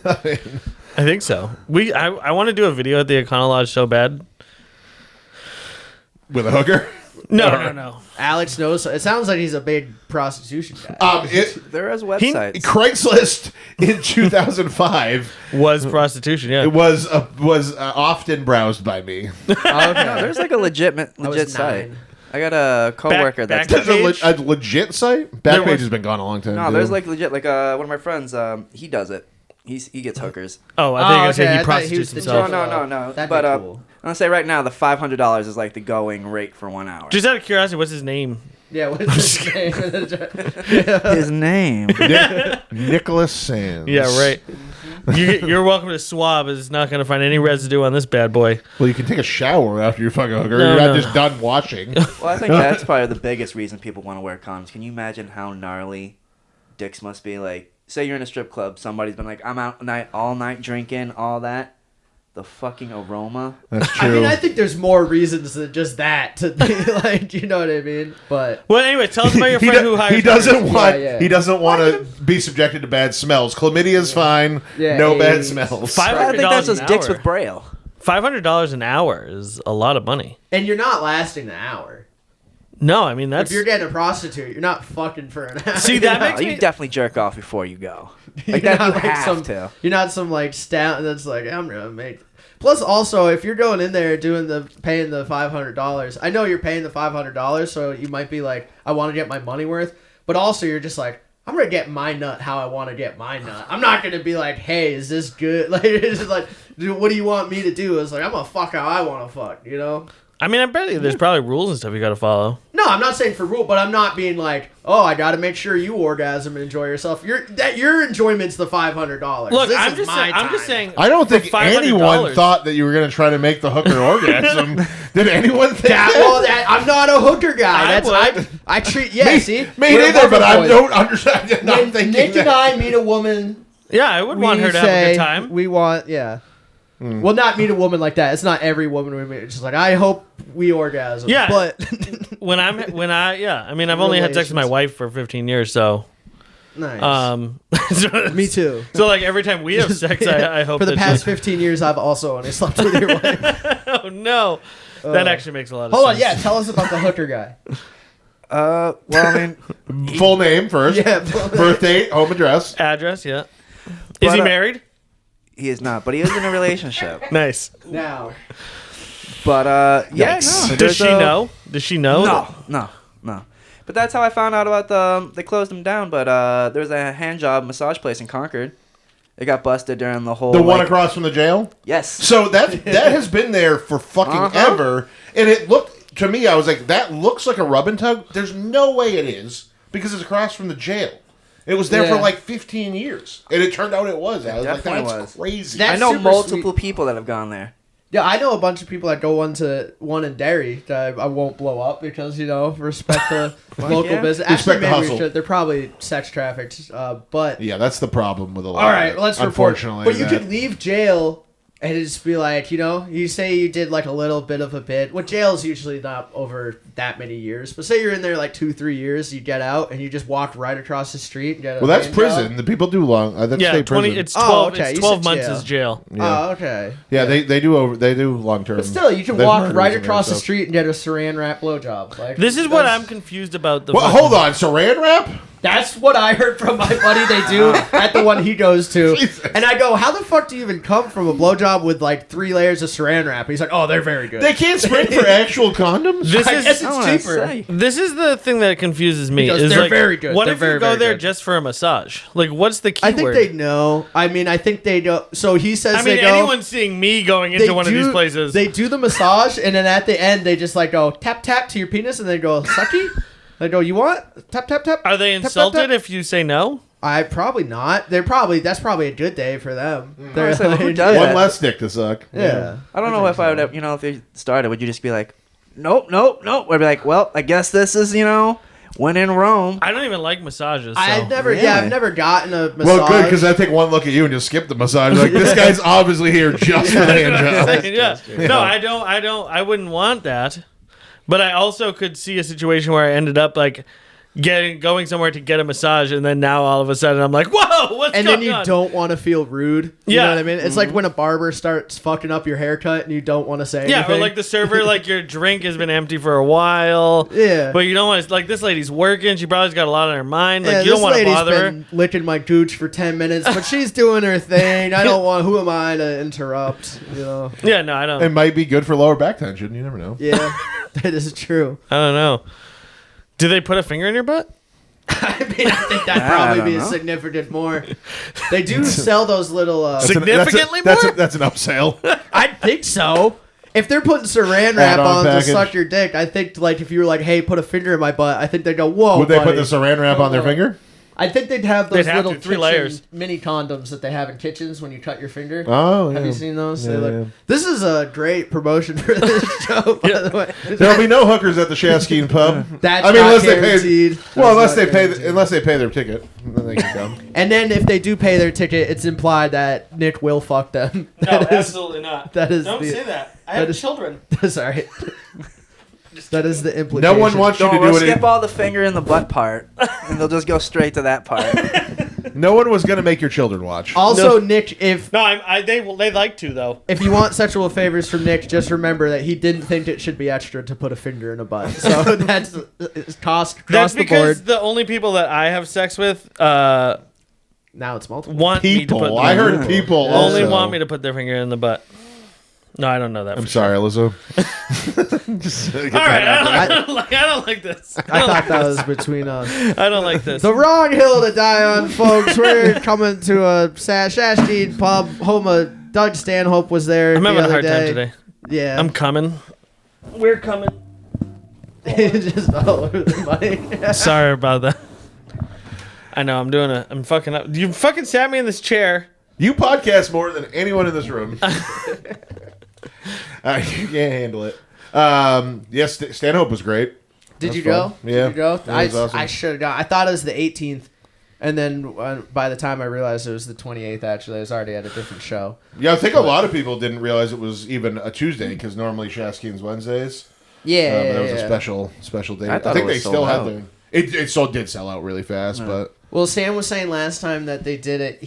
I think so. I want to do a video at the Econolodge so bad. With a hooker? No. Alex knows. It sounds like he's a big prostitution guy. There is websites. Craigslist in 2005 was prostitution. Yeah, it was often browsed by me. No, there's like a legit site. 9. I got a coworker that's Back- There's a legit site? Backpage has been gone a long time. no. dude. There's like legit one of my friends. He does it. He gets hookers. Oh, I think okay. he I thought he was prostitutes the himself. No. That'd But be cool. I'm gonna say right now the $500 is like the going rate for 1 hour. Just out of curiosity, what's his name? Yeah, what's his name? his name. Nicholas Sands. Yeah, right. You're welcome to swab. It's not going to find any residue on this bad boy. Well, you can take a shower after you fuck a hooker. No, You're not no. just done washing. Well, I think that's probably the biggest reason people want to wear condoms. Can you imagine how gnarly dicks must be? Like, say you're in a strip club, somebody's been like, I'm out all night drinking, all that. The fucking aroma. That's I true. mean, I think there's more reasons than just that to be like, you know what I mean? But Well, anyway, tell us about your friend who hires. He doesn't want. Yeah. He doesn't want to be subjected to bad smells. Chlamydia's fine. Yeah, no bad AIDS. smells. I think that's just an dicks hour. with braille. $500 an hour is a lot of money. and you're not lasting the hour. No, I mean that's. If you're getting a prostitute, you're not fucking for an hour. See, you that know? makes You me- definitely jerk off before you go. You're Like that, not you like have some, to. You're not some like stout that's like I'm gonna make. Plus, also, if you're going in there paying the $500, I know you're paying the $500, so you might be like, I want to get my money worth. But also, you're just like, I'm gonna get my nut how I want to get my nut. I'm not gonna be like, hey, is this good? Like, it's just like, dude, what do you want me to do? It's like I'm gonna fuck how I want to fuck, you know. I mean, I bet you there's probably rules and stuff you got to follow. No, I'm not saying for rule, but I'm not being like, oh, I got to make sure you orgasm and enjoy yourself. Your enjoyment's the $500. Look, This I'm is just my saying. I'm time. just saying. I don't think for $500 anyone thought that you were going to try to make the hooker orgasm. Did anyone think that? I'm not a hooker guy. I would. I treat see Me we're neither, but I boys. don't understand. I'm not When thinking Nick that. and I meet a woman, Yeah, I would want we her to have a say good time. we want Well, not meet a woman like that. It's not every woman we meet. It's just like I hope we orgasm. Yeah. but I mean, I've only had sex with my Relations. wife for 15 years, so. nice. So, Me too. So like every time we have sex, I hope For the that past 15 years, I've also only slept with your wife. oh no, that actually makes a lot of Hold on, sense. yeah. Tell us about the hooker guy. Well, I mean, Full name first. Yeah, Birth date, home address. Address, yeah. Is But, he married? he is not, but he is in a relationship. Nice. now. But yeah, Yikes. no, Does she know? Does she know? No. But that's how I found out about they closed them down. But there's a hand job massage place in Concord. It got busted during the whole. The one across from the jail? Yes. So that has been there for fucking ever. And it looked, to me, I was like, that looks like a rub and tug. There's no way it is because it's across from the jail. It was there for Yeah. like 15 years. And it turned out it was. I was like, definitely that's was. crazy. That- I know super multiple people that have gone there. Yeah, I know a bunch of people that go one in Derry that I won't blow up because, respect the local yeah. business. Respect the maybe we hustle. should. They're probably sex trafficked, but Yeah, that's the problem with a lot all of right, it, let's report. unfortunately. But you that- could leave jail and just be like, you say you did like a little bit of a bit. Well, jail is usually not over that many years, but say you're in there like 2-3 years, you get out and you just walk right across the street and get a Well, that's hand prison. job. The people do long. That's Yeah, state 20. prison. It's Oh, 12. okay, It's you 12 said months jail. is jail. Yeah. Oh, okay. Yeah, they do long term. But still, you can There's walk murders right in there, across the so- street and get a saran wrap blowjob. Like This is what I'm confused about. The Well, fucking- hold on, Saran wrap? That's what I heard from my buddy they do at the one he goes to. Jesus. And I go, how the fuck do you even come from a blowjob with like 3 layers of saran wrap? He's like, oh, they're very good. They can't sprint for actual condoms? This I is guess I it's wanna cheaper. say. This is the thing that confuses me. Because Is they're like, very good. What They're if very, you go very there good. just for a massage? Like, what's the keyword? I think they know. I mean, I think they know. So he says I mean, they go. anyone seeing me going into one of these places. They do the massage, and then at the end, they just like go tap tap to your penis, and they go sucky. They go, you want tap tap tap? Are they Tap, tap, insulted tap. if you say no? I probably not. That's probably a good day for them. They're Honestly, who like, does One that? less dick to suck. Yeah. I don't know if I would have, if they started, would you just be like, nope. I'd be like, well, I guess this is, when in Rome. I don't even like massages. So. I've never, Really? I've never gotten a massage. Well, good, because I take one look at you and just skip the massage. Like, this guy's obviously here just for the hand job. Yeah. No, I wouldn't want that. But I also could see a situation where I ended up like going somewhere to get a massage, and then now all of a sudden I'm like, whoa, what's and going then you on? don't want to feel rude. You Yeah. know what I mean? It's like when a barber starts fucking up your haircut and you don't want to say anything. Yeah, or like the server, like your drink has been empty for a while. Yeah. But you don't want to, like, this lady's working. She probably's got a lot on her mind. Like, Yeah, you don't this want to lady's bother her. been licking my gooch for 10 minutes, but she's doing her thing. I don't want. Who am I to interrupt? You know. Yeah, no, I don't. It might be good for lower back tension. You never know. Yeah, that is true. I don't know. Do they put a finger in your butt? I mean, I think that'd I probably don't be a know. significant more. They do sell those little. Significantly that's more? That's an upsell. I think so. If they're putting saran wrap Add-on on to package. suck your dick, I think like if you were like, "Hey, put a finger in my butt," I think they'd go, "Whoa." Would they put buddy." the saran wrap on their finger? I think they'd have those They'd have little to, 3 kitchen layers. mini condoms that they have in kitchens when you cut your finger. Oh, Have yeah. you seen those? Yeah, They look, yeah. This is a great promotion for this show, by the way. There'll be no hookers at the Shaskeen Pub. That's I mean, not unless they pay. guaranteed. Well, That's unless not they pay. guaranteed. Unless they pay their ticket, then they can come. And then if they do pay their ticket, it's implied that Nick will fuck them. That is- not. that is Don't the- say that. I that have is- children. Sorry. That is the implication. No one wants you to Don't do we'll it. skip all the finger in the butt part, and they'll just go straight to that part. No one was going to make your children watch. Also, Nick, if No, they like to, though. if you want sexual favors from Nick, just remember that he didn't think it should be extra to put a finger in a butt. So that's it's cost That's across the because board. the only people that I have sex with Now it's multiple. want me to put People. I heard people only also. want me to put their finger in the butt. No, I don't know that. I'm for sorry, Lizzo. Sure. All right, I don't like this. I thought that was between us. I don't like this. The wrong hill to die on, folks. We're coming to a Shaskeen Pub. Home of Doug Stanhope was there. I'm the having a other hard time day. today. Yeah. I'm coming. We're coming. Just all over the mic. Sorry about that. I know I'm fucking up. You fucking sat me in this chair. You podcast more than anyone in this room. You can't handle it. Yes, Stanhope was great. Did That's you go? fun. Yeah. Did you go? That was awesome. I should have gone. I thought it was the 18th. And then by the time I realized it was the 28th, actually, I was already at a different show. Yeah, I think a lot of people didn't realize it was even a Tuesday because normally Shaskeen's Wednesdays. Yeah, But it was yeah. a special day. I I thought think it was they still sold have out. their. It still did sell out really fast, but Well, Sam was saying last time that they did it,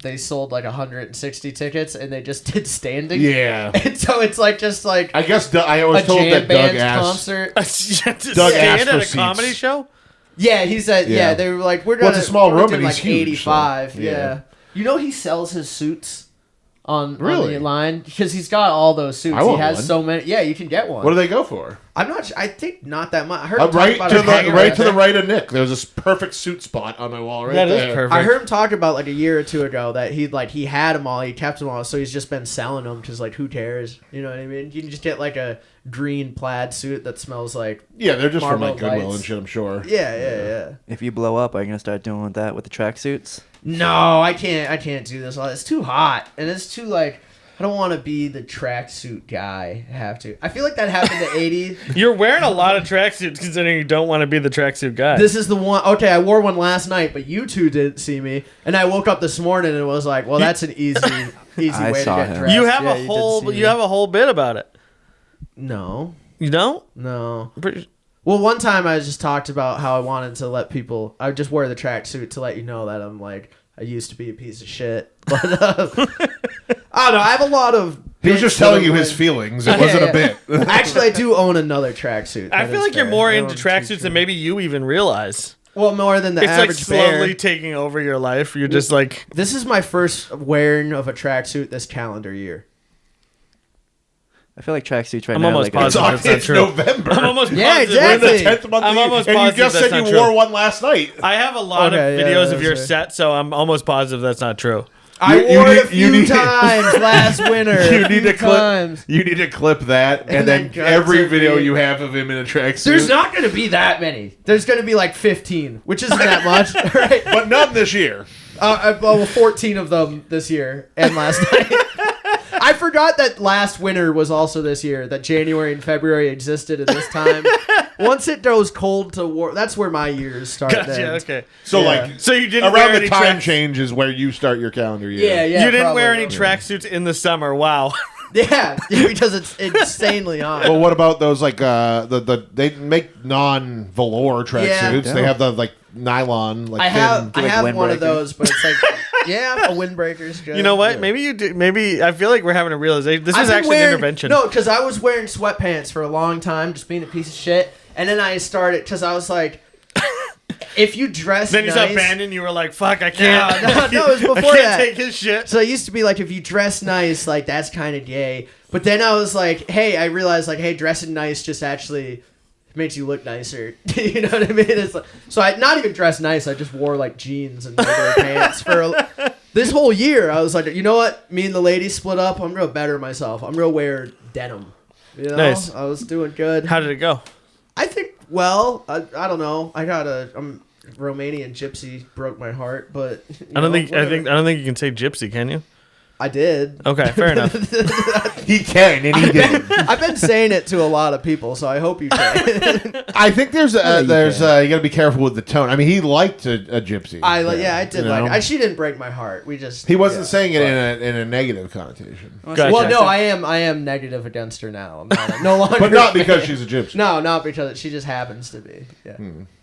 they sold like 160 tickets and they just did standing. yeah. And so it's like just like I guess I a was told jam that Doug band asked. concert. To Doug stand asked at for a comedy seats. show? Yeah, he said. Yeah, Yeah. they were like, we're Well, gonna. it's a small we're room doing and he's like huge, 85. so, yeah. yeah. You know he sells his suits on Really? the line because he's got all those suits. I He want has one. so many. Yeah, you can get one. What do they go for? I'm not. I think not that much. I heard him talk Right about to a hanger right at to the that. right of Nick. There's this perfect suit spot on my wall right That there. is perfect. I heard him talk about like a year or two ago that he had them all, he kept them all, so he's just been selling them because like who cares? You know what I mean? You can just get like a green plaid suit that smells like Yeah, they're just from Marble like Goodwill lights. and shit. I'm sure. yeah. If you blow up, are you gonna start doing that with the tracksuits? No, I can't do this. It's too hot and it's too like. I don't want to be the tracksuit guy. I have to. I feel like that happened to 80. You're wearing a lot of tracksuits considering you don't want to be the tracksuit guy. This is the one. Okay, I wore one last night, but you two didn't see me. And I woke up this morning and was like, well, that's an easy I way to saw get him. dressed. you have Yeah, a did whole see me. you have a whole bit about it. No. You don't? No. Pretty- Well, one time I just talked about how I wanted to let people. I just wear the tracksuit to let you know that I'm like I used to be a piece of shit. But I don't know. I have a lot of. He was bits just that telling I'm you his like- feelings. It wasn't a Yeah. bit. Actually, I do own another tracksuit. I That feel is like you're fair. more I into own two tracksuits than maybe you even realize. Well, more than the It's like average slowly bear. taking over your life. You're just like, This is my first wearing of a tracksuit this calendar year. I feel like tracksuits right I'm now. almost like positive that's not It's true. November. I'm almost Yeah, positive. exactly. We're in the 10th month I'm of the year, almost and you positive just that's said you not true. wore one last night. I have a lot Okay, of yeah, videos of that's your right. set, so I'm almost positive that's not true. I You wore it need- a few you need- times last winter. You a need few to clip. times. You need to clip that, and then then cut every to video me. you have of him in a tracksuit. There's not going to be that many. There's going to be like 15, which isn't that much, right? but none this year. Well, 14 of them this year and last night. I forgot that last winter was also this year, that January and February existed at this time. Once it goes cold to war, that's where my years start. Gotcha. then. Okay. So Yeah. like, So you didn't wear around any the time tracks- change is where you start your calendar year. Yeah, yeah. you didn't wear probably. any tracksuits in the summer. Wow. Yeah, because it's insanely hot. Well, what about those like they make non-velour tracksuits? Yeah. They have the like nylon like I have thin. like one of windbreaker. those, but it's like a windbreaker's good. You know what? Yeah. Maybe you do. Maybe I feel like we're having a realization. This I've was been actually an wearing- intervention. No, because I was wearing sweatpants for a long time, just being a piece of shit. And then I started because I was like, if you dress Then you nice, saw Bandon. You were like, "Fuck, I can't." No, it was before I can't that. take his shit. So it used to be like if you dress nice, like that's kind of gay. But then I was like, hey, I realized like, hey, dressing nice just actually makes you look nicer. You know what I mean? It's like, so I not even dressed nice. I just wore like jeans and regular pants for this whole year. I was like, you know what? Me and the ladies split up. I'm gonna better myself. I'm gonna wear denim. You know? Nice. I was doing good. How did it go? I think. Well, I don't know. I'm Romanian gypsy broke my heart, but I don't think you can say gypsy, can you? I did. Okay, fair enough. He can, and he did. I've been saying it to a lot of people, so I hope you can. I think there's you got to be careful with the tone. I mean, he liked a gypsy. I did you like. know? She didn't break my heart. We just. He wasn't yeah, saying it but- in a negative connotation, Gotcha. Well, no, I am negative against her now. I'm not, no longer. but not because she's a gypsy. No, not because she just happens to be. Yeah.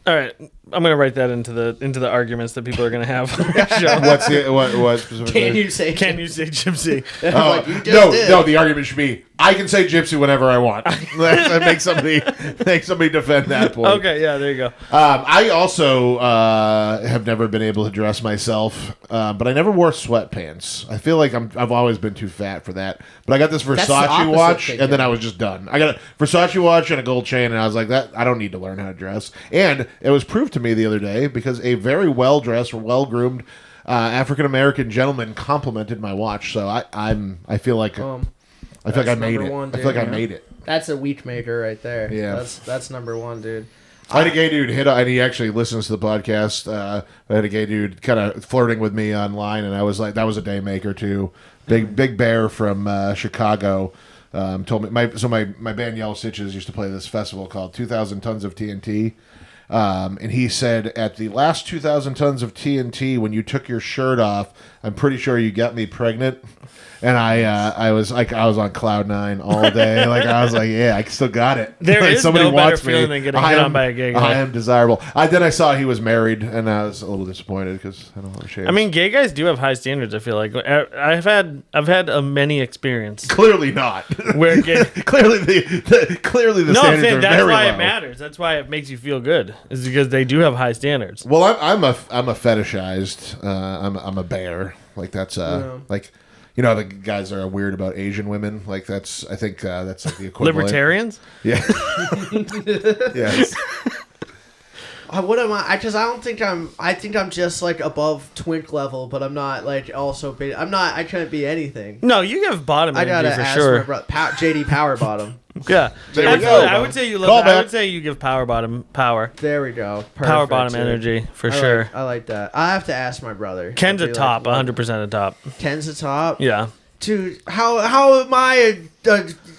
All right, I'm gonna write that into the arguments that people are gonna have on the show. What's the what specifically? Can you say? Can you say gypsy? I'm Oh, like, you just no, did. no. The argument should be I can say gypsy whenever I want. That makes somebody defend that point. Okay, yeah, there you go. I also have never been able to dress myself, but I never wore sweatpants. I feel like I've always been too fat for that. But I got this That's the Versace opposite watch, thing, and then yeah. I was just done. I got a Versace watch and a gold chain, and I was like, that I don't need to learn how to dress. And it was proved to me the other day because a very well dressed, well groomed African American gentleman complimented my watch. So I feel like I that's made number it. one, I feel like I dude. made it. That's a week maker right there. Yeah. That's number one, dude. I had a gay dude hit, and he actually listens to the podcast. I had a gay dude kind of flirting with me online, and I was like, that was a day maker too. Big Bear from Chicago told me my band Yellow Stitches used to play this festival called 2,000 Tons of TNT. And he said, at the last 2,000 tons of TNT, when you took your shirt off, I'm pretty sure you got me pregnant. And I was on cloud nine all day. Like I was like, yeah, I still got it. There Like, is no better wants me. feeling than getting I hit am- on by a gay guy. I am desirable. Then I saw he was married, and I was a little disappointed because I don't have a chance. I mean, gay guys do have high standards. I feel like I've had a many experience clearly not. where gay. clearly the No, standards Finn, are that's very why low. it matters. That's why it makes you feel good. Is because they do have high standards. Well, I'm a fetishized. I'm a bear. Like that's like. You know, the guys that are weird about Asian women. Like that's, I think that's like the equivalent. Libertarians? Yeah. Yes. What am I? Because I don't think I'm. I think I'm just like above twink level, but I'm not like also. I'm not. I can't be anything. No, you have bottom I gotta energy for ask sure. my brother. JD Power Bottom. Yeah, There we absolutely. go. I would say you look. Call I back. would say you give power bottom power. There we go. Power Perfect, bottom dude. energy for I like- sure. I like that. I have to ask my brother. Ken's I'll a be top, like, 100% a top. Ken's a top. Yeah, Dude, how am I?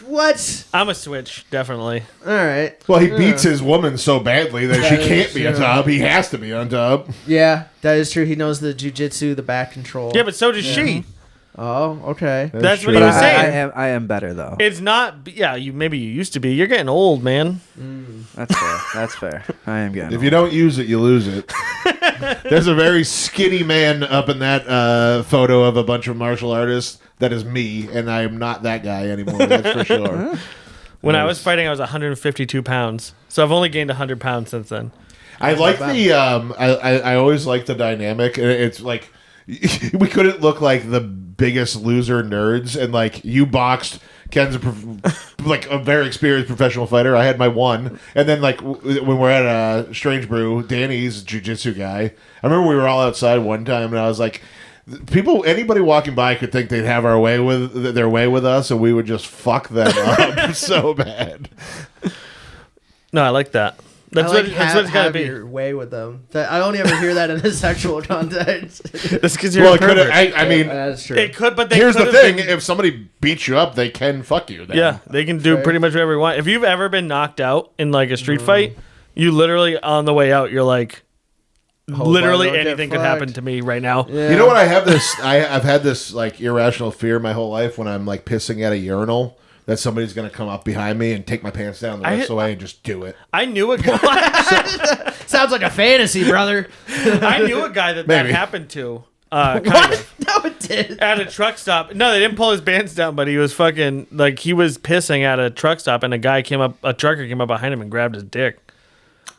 What? I'm a switch, definitely. All right. Well, he beats his woman so badly that she That can't is be on true. top. He has to be on top. Yeah, that is true. He knows the jujitsu, the back control. Yeah, but so does she. Oh, okay. That's what true. he was I saying. am better though. It's not. Yeah, maybe you used to be. You're getting old, man. That's fair. That's fair. I am getting. If you don't use it, you lose it. There's a very skinny man up in that photo of a bunch of martial artists. That is me, and I am not that guy anymore. That's for sure. When I was fighting, I was 152 pounds. So I've only gained 100 pounds since then. I like the I always like the dynamic. It's like we couldn't look like the biggest loser nerds, and like you boxed. Ken's like a very experienced professional fighter. I had my one, and then like when we're at Strange Brew, Danny's jiu-jitsu guy. I remember we were all outside one time, and I was like, anybody walking by could think they'd have their way with us, and we would just fuck them up so bad. No, I like that. That's what it's gotta be. Your way with them. I don't ever hear that in a sexual context. That's because you're a pervert. I mean, that's true. It could, but here's the thing: if somebody beats you up, they can fuck you. Then. Yeah, they can do pretty much whatever you want. If you've ever been knocked out in like a street fight, you literally on the way out, you're like, literally anything could happen to me right now. Yeah. You know what? I've had this like irrational fear my whole life when I'm like pissing at a urinal. That somebody's going to come up behind me and take my pants down the rest of the way and just do it. I knew a guy. Sounds like a fantasy, brother. I knew a guy that happened to. Kind of. No, it did. At a truck stop. No, they didn't pull his pants down, but he was fucking like he was pissing at a truck stop, and a trucker came up behind him and grabbed his dick.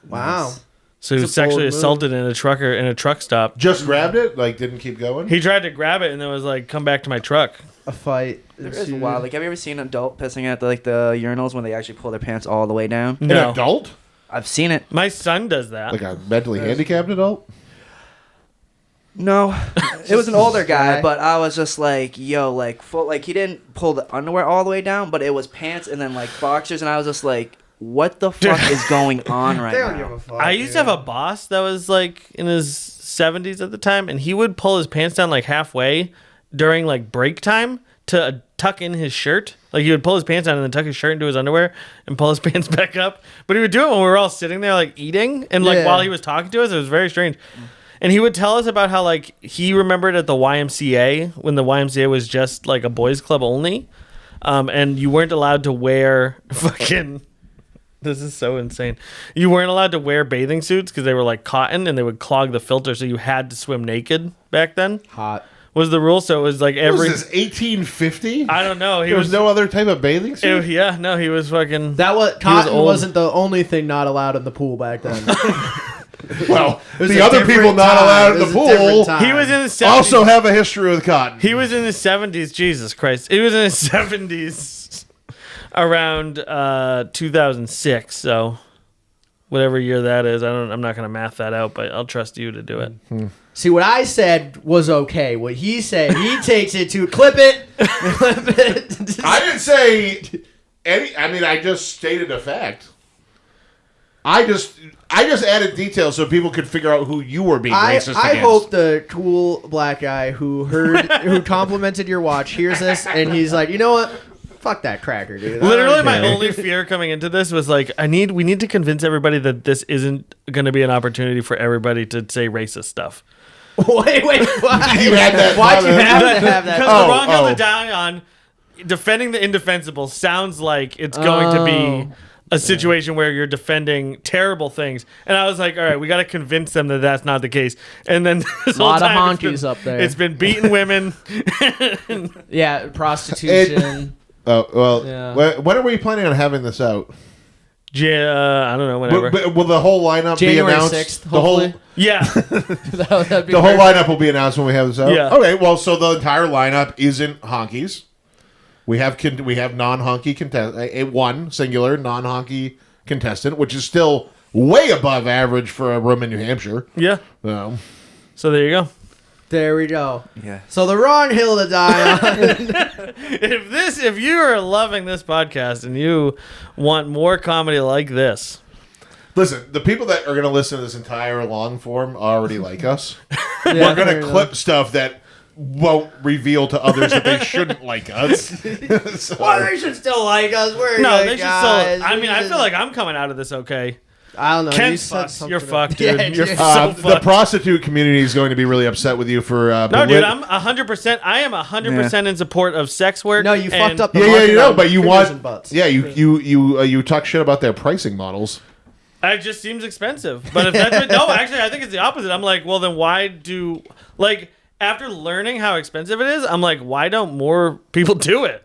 Wow. So he was sexually assaulted in a truck stop. Just grabbed it, like didn't keep going. He tried to grab it and then was like, "Come back to my truck." A fight. There is wild. Like, have you ever seen an adult pissing at the urinals when they actually pull their pants all the way down? No. An adult? I've seen it. My son does that. Like a mentally handicapped adult? No, it was an older guy, but I was just like, yo, like full, like he didn't pull the underwear all the way down, but it was pants and then like boxers, and I was just like, what the fuck is going on right They don't now? give a fuck. I used to have a boss that was like in his 70s at the time, and he would pull his pants down like halfway during like break time to tuck in his shirt. Like he would pull his pants down and then tuck his shirt into his underwear and pull his pants back up. But he would do it when we were all sitting there like eating, and like while he was talking to us, it was very strange. And he would tell us about how like he remembered at the YMCA when the YMCA was just like a boys club only, and you weren't allowed to wear fucking. This is so insane. You weren't allowed to wear bathing suits because they were like cotton and they would clog the filter, so you had to swim naked back then. Hot. Was the rule, so it was like every. Was this 1850? I don't know. There was no other type of bathing suit? He was fucking. Cotton wasn't the only thing not allowed in the pool back then. Well, the other people not allowed in the pool. He was in his 70s. Also have a history with cotton. He was in his 70s. Jesus Christ. He was in his 70s around 2006. So whatever year that is, I'm not going to math that out, but I'll trust you to do it. See, what I said was okay. What he said, he takes it to clip it. I didn't say any. I mean, I just stated a fact. I just added details so people could figure out who you were being racist against. I hope the cool black guy who complimented your watch hears this and he's like, you know what? Fuck that cracker, dude. Literally, my only fear coming into this was like, we need to convince everybody that this isn't going to be an opportunity for everybody to say racist stuff. Wait, why? You had that. Why'd you have to have that? Because the wrong hill to die on, defending the indefensible sounds like it's going to be a situation where you're defending terrible things. And I was like, all right, we got to convince them that that's not the case. And then this whole lot of time honkies up there. It's been beating women. Yeah, prostitution. Oh, well, Yeah. when are we planning on having this out? I don't know, whenever. Will the whole lineup January be announced? 6th, the whole hopefully. Yeah. That'd be the whole perfect. lineup will be announced when we have this out. Yeah. Okay. Well, so the entire lineup isn't honkies. We have non-honky contestant, one singular non-honky contestant, which is still way above average for a room in New Hampshire. Yeah. So there you go. There we go. Yeah. So the wrong hill to die on. If you are loving this podcast and you want more comedy like this, Listen, the people that are going to listen to this entire long form already like us. Yeah, We're going fair to clip stuff that won't reveal to others that they shouldn't like us. So- Well, they should still like us. We're no, good they should guys. still. I mean, I feel like I'm coming out of this okay. I don't know. Ken's said fucked. something You're about- fucked, dude. Yeah, You're dude. so the fucked. prostitute community is going to be really upset with you for. No, dude, I'm 100%. I am 100% in support of sex work. No, you and- fucked up the Yeah, market you know, on but you fingers want. and butts. Yeah, you talk shit about their pricing models. It just seems expensive. But if that's what, no, actually, I think it's the opposite. I'm like, well, then why do after learning how expensive it is, I'm like, why don't more people do it?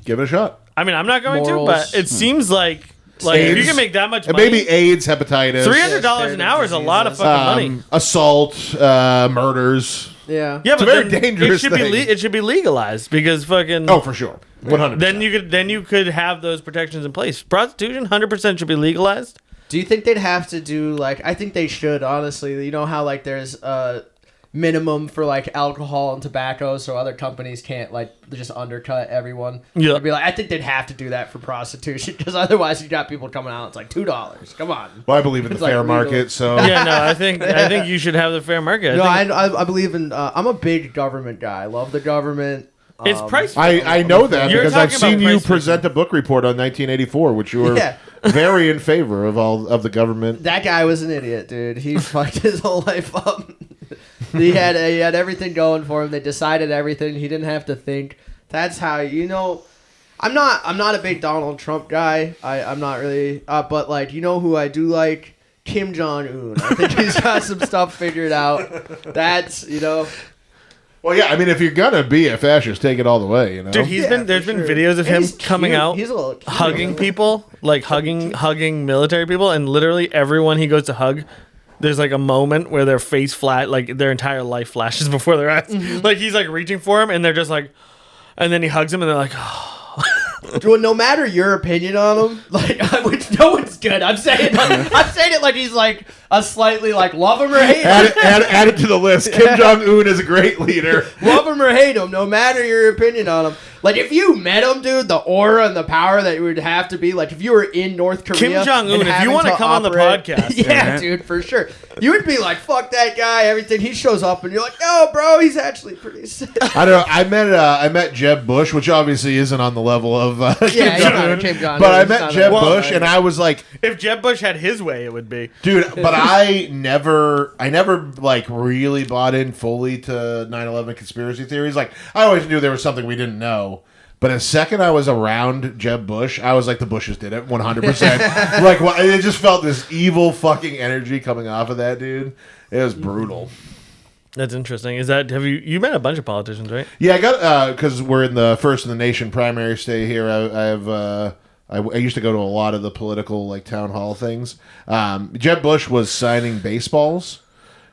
Give it a shot. I mean, I'm not going Morals. to, but it seems like Like if you AIDS. can make that much And money, maybe AIDS, hepatitis, $300 an hour is a lot of fucking money. assault, murders. Yeah. Yeah, a but very then dangerous it should thing. be it should be legalized because fucking. Oh, for sure, 100%. Then you could have those protections in place. Prostitution, 100% should be legalized. Do you think they'd have to do like? I think they should honestly. You know how like there's a minimum for like alcohol and tobacco, so other companies can't like just undercut everyone. Yeah. I'd be like, I think they'd have to do that for prostitution because otherwise you got people coming out. It's like $2. Come on. Well, I believe in the It's like fair legal. market, so Yeah, no, I think you should have the fair market. No, I think I believe in. I'm a big government guy. I love the government. it's price. I know that You're because I've talking about seen you price present a book report on 1984, which you were Yeah. very in favor of all of the government. That guy was an idiot, dude. He fucked his whole life up. He had everything going for him. They decided everything. He didn't have to think. That's how I'm not a big Donald Trump guy. I'm not really. But like who I do like? Kim Jong Un. I think he's got some stuff figured out. That's Well, yeah, I mean, if you're gonna be a fascist, take it all the way, you know. Dude, there's for been sure. videos of And him he's coming cute. out, He's a little cute. hugging people, like hugging military people, and literally everyone he goes to hug, there's like a moment where their face flat, like their entire life flashes before their eyes. Mm-hmm. Like he's like reaching for him, and they're just like, and then he hugs him, and they're like, oh. Well, no matter your opinion on him, like which no one's good. I'm saying it like he's like a slightly like love him or hate him. Add it to the list. Kim Jong Un is a great leader. Love him or hate him, no matter your opinion on him. Like if you met him, dude, the aura and the power that it would have to be. Like if you were in North Korea, Kim Jong-un, and if you having wanna to come on the operate- podcast, yeah, dude, for sure. You would be like, "Fuck that guy." Everything he shows up, and you're like, "No, bro, he's actually pretty sick." I don't know. I met Jeb Bush, which obviously isn't on the level of Yeah, Kim he's not a Jong-un. Kim Jong-un. But I He's met not Jeb a- Bush, and I was like, If Jeb Bush had his way, it would be. dude. But I never like really bought in fully to 9/11 conspiracy theories. Like I always knew there was something we didn't know. But the second I was around Jeb Bush, I was like, the Bushes did it 100%. Like, it just felt this evil fucking energy coming off of that dude. It was brutal. That's interesting. Is that you met a bunch of politicians, right? Yeah, I got because we're in the first in the nation primary stay here. I used to go to a lot of the political like town hall things. Jeb Bush was signing baseballs.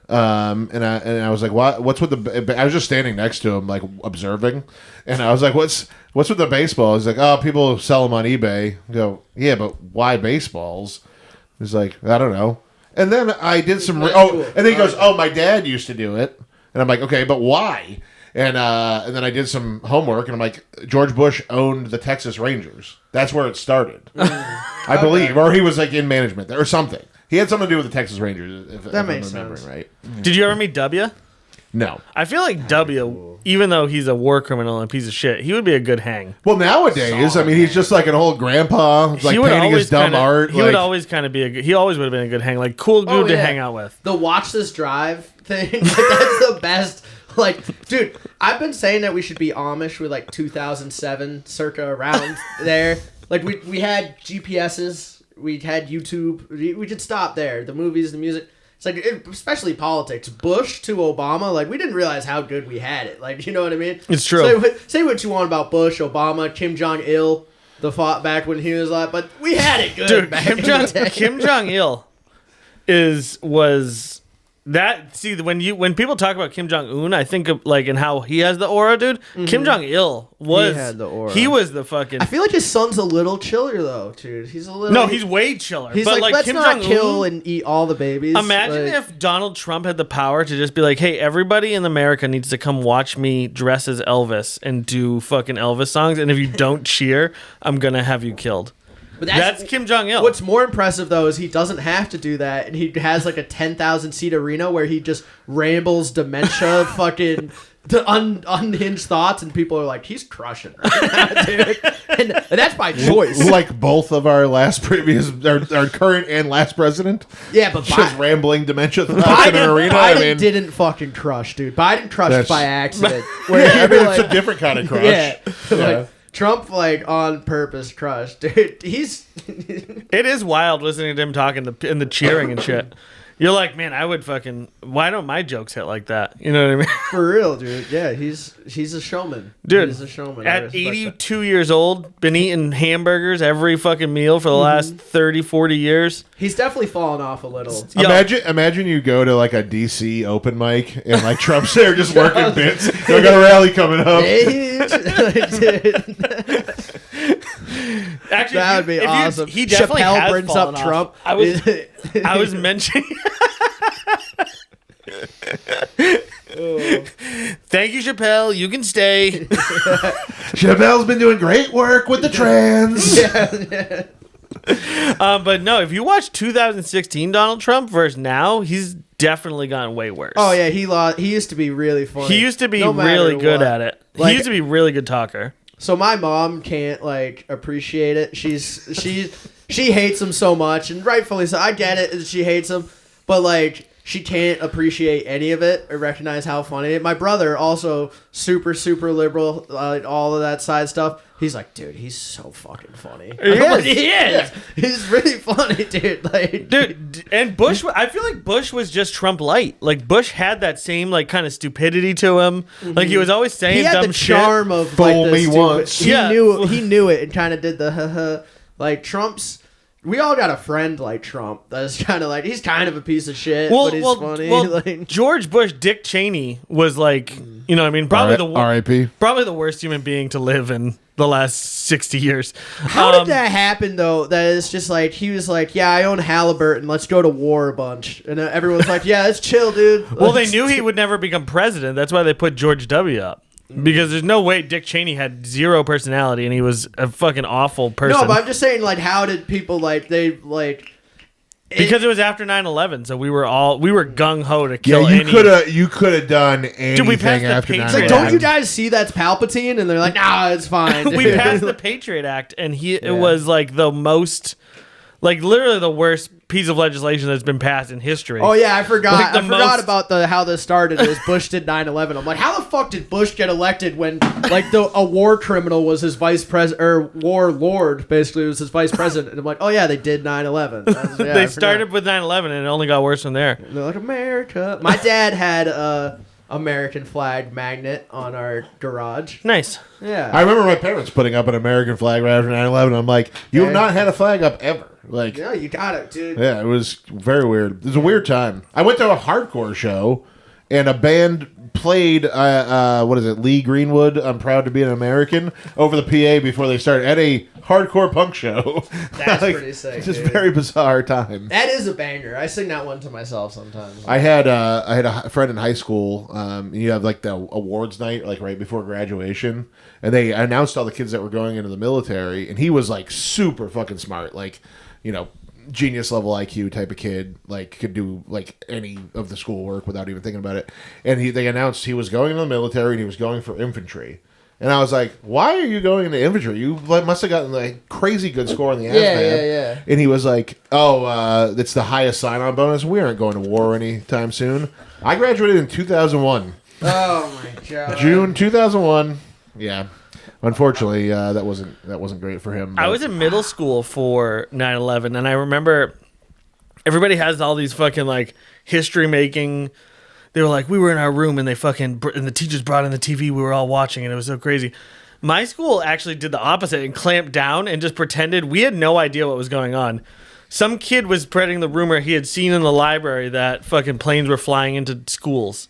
And I was like, what's with the? I was just standing next to him, like observing, and I was like, what's with the baseball? He's like, oh, people sell them on eBay. I go, yeah, but why baseballs? He's like, I don't know. And then I did some. And then he goes, oh, my dad used to do it, and I'm like, okay, but why? And then I did some homework, and I'm like, George Bush owned the Texas Rangers. That's where it started, I believe, or he was like in management there or something. He had something to do with the Texas Rangers, if That I'm makes remembering sense. right. Did you ever meet W? No. I feel like W, even though he's a war criminal and a piece of shit, he would be a good hang. Well, nowadays, I mean, he's just like an old grandpa, like He would painting his dumb art. He would always kind of be he always would have been a good hang, like cool dude to yeah. hang out with. The watch this drive thing, like, that's the best. Like, dude, I've been saying that we should be Amish with like 2007, circa around there. Like we had GPSs. We had YouTube. We could stop there. The movies, the music. It's like, especially politics. Bush to Obama. Like, we didn't realize how good we had it. Like, you know what I mean? It's true. Say what you want about Bush, Obama, Kim Jong Il, the fought back when he was like, but we had it good. Dude, back in the day. Kim Jong Il was that. See, when people talk about Kim Jong Un, I think of like and how he has the aura, dude. Kim Jong Il was had the aura. He was the fucking. I feel like his son's a little chiller though, dude. He's a little. No, he's way chiller. He's but like, let's Kim not Jong-un, kill and eat all the babies. Imagine Like, if Donald Trump had the power to just be like, hey, everybody in America needs to come watch me dress as Elvis and do fucking Elvis songs. And if you don't cheer, I'm going to have you killed. But That's Kim Jong-il. What's more impressive though is he doesn't have to do that, and he has like a 10,000 seat arena where he just rambles dementia, fucking the unhinged thoughts, and people are like, he's crushing right now, dude. And that's by choice. like both of our our current and last president. Yeah, but Just rambling dementia thoughts in an arena. Biden I mean, didn't fucking crush, dude. Biden crushed That's- by accident. yeah, I mean, it's a different kind of crush. Yeah. Yeah. Like, Trump, like, on purpose crushed. Dude, he's... It is wild listening to him talking and the cheering and shit. You're like, man, I would fucking. Why don't my jokes hit like that? You know what I mean? For real, dude. Yeah, he's a showman. Dude, he's a showman. I At respect 82 years old, been eating hamburgers every fucking meal for the last 30, 40 years. that. He's definitely fallen off a little. Yo. Imagine you go to like a DC open mic and like Trump's there just working bits. They got a rally coming up. Actually, That would be awesome. He definitely Chappelle has brings fallen up off. Trump. I was mentioning. Thank you, Chappelle. You can stay. Chappelle's been doing great work with the trans. But no, if you watch 2016 Donald Trump versus now, he's definitely gotten way worse. Oh yeah, he lost. He used to be really funny. He used to be No matter really good what. at it. Like- He used to be a really good talker. So my mom can't like appreciate it. She hates him so much, and rightfully so. I get it. And she hates him, but like she can't appreciate any of it or recognize how funny it is. My brother, also super liberal, all of that side stuff. He's like, dude, he's so fucking funny. He I'm like, is. he is. He's really funny, dude. Like, Dude, and Bush, I feel like Bush was just Trump light. Like Bush had that same like kind of stupidity to him. Like he was always saying he had dumb the shit. charm of Fool like me the stupid. once. He Yeah. knew it and kind of did the like Trump's. We all got a friend like Trump that's kind of like he's kind of a piece of shit, but he's funny. Like, George Bush, Dick Cheney was like, you know what I mean? Probably R.I.P. probably the worst human being to live in the last 60 years. how did that happen though? That it's just like he was like, yeah, I own Halliburton. Let's go to war a bunch, and everyone's like, yeah, let's chill, dude. Well, they knew he would never become president. That's why they put George W. up. Because there's no way Dick Cheney had zero personality and he was a fucking awful person. No, but I'm just saying, like, how did people like they like? Because it was after 9/11, so we were gung ho to Yeah, kill you could have done anything we passed the after Patriot 9/11. Like, don't you guys see that's Palpatine? And they're like, nah, it's fine. We passed the Patriot Act, and it was like the most, like literally the worst piece of legislation that's been passed in history. Oh yeah, I forgot. Like the I forgot most- about how this started. Is Bush did 9/11. I'm like, how the fuck did Bush get elected when like a war criminal was his vice president or war lord basically was his vice president? And I'm like, oh yeah, they did 9/11. They started with 9/11, and it only got worse from there. They're like America. My dad had a American flag magnet on our garage. Nice. Yeah. I remember my parents putting up an American flag right after 9/11. I'm like, you have not had a flag up ever. Like, Yeah, you got it, dude. yeah, it was very weird. It was a weird time. I went to a hardcore show, and a band played, what is it, Lee Greenwood, I'm Proud to Be an American, over the PA before they started, at a hardcore punk show. That's pretty sick, Just dude. very bizarre time. That is a banger. I sing that one to myself sometimes. I had a friend in high school. You have like the awards night, like right before graduation, and they announced all the kids that were going into the military, and he was like super fucking smart, like, you know, genius level IQ type of kid, like could do like any of the schoolwork without even thinking about it. And they announced he was going into the military and he was going for infantry. And I was like, why are you going into infantry? You must have gotten like crazy good score on the ASVAB. Yeah. And he was like, oh, it's the highest sign-on bonus. We aren't going to war anytime soon. I graduated in 2001. Oh my god. June 2001. Yeah. Unfortunately, that wasn't great for him. I but- was in middle school for 9/11, and I remember everybody has all these fucking like history making. They were like, we were in our room, and and the teachers brought in the TV. We were all watching, and it was so crazy. My school actually did the opposite and clamped down and just pretended we had no idea what was going on. Some kid was spreading the rumor he had seen in the library that fucking planes were flying into schools.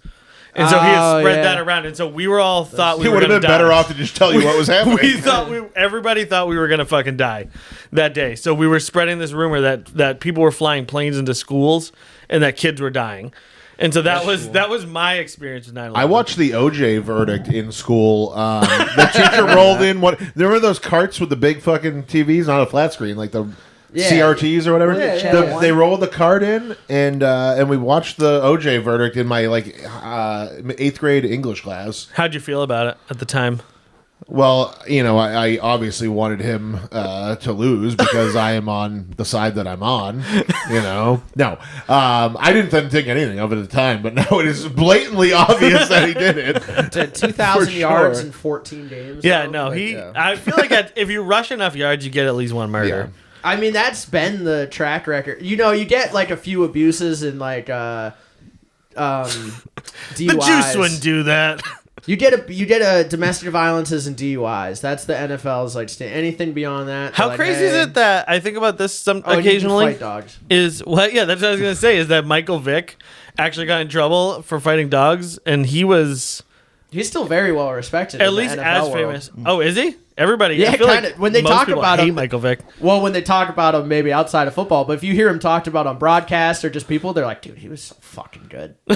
And so he had spread that around, and so we were all thought we He were would have going to been die. better off to just tell you what was happening. Everybody thought we were gonna fucking die that day. So we were spreading this rumor that people were flying planes into schools and that kids were dying. And so that was my experience with 9/11. I watched the OJ verdict in school. The teacher rolled in remember those carts with the big fucking TVs, not a flat screen, like the CRTs or whatever. Yeah. They rolled the card in, and we watched the OJ verdict in my 8th grade English class. How'd you feel about it at the time? Well, I obviously wanted him to lose because I am on the side that I'm on. No, I didn't think anything of it at the time, but now it is blatantly obvious that he did it. Did 2,000 yards in 14 games. Yeah, though? no, Like, I feel like if you rush enough yards, you get at least one murder. I mean, that's been the track record. You know, you get like a few abuses and like DUIs. The juice wouldn't do that. You get a domestic violences and DUIs. That's the NFL's like anything beyond that. How like, crazy is it that I think about this occasionally? Fight dogs. Is what? Yeah, that's what I was gonna say. Is that Michael Vick actually got in trouble for fighting dogs, and he's still very well respected. at in least the NFL as world. famous. Oh, is he? Everybody, Yeah, I feel kinda. like When they most talk people about hate him- Michael Vick. Well, when they talk about him, maybe outside of football, but if you hear him talked about on broadcast or just people, they're like, "Dude, he was so fucking good." I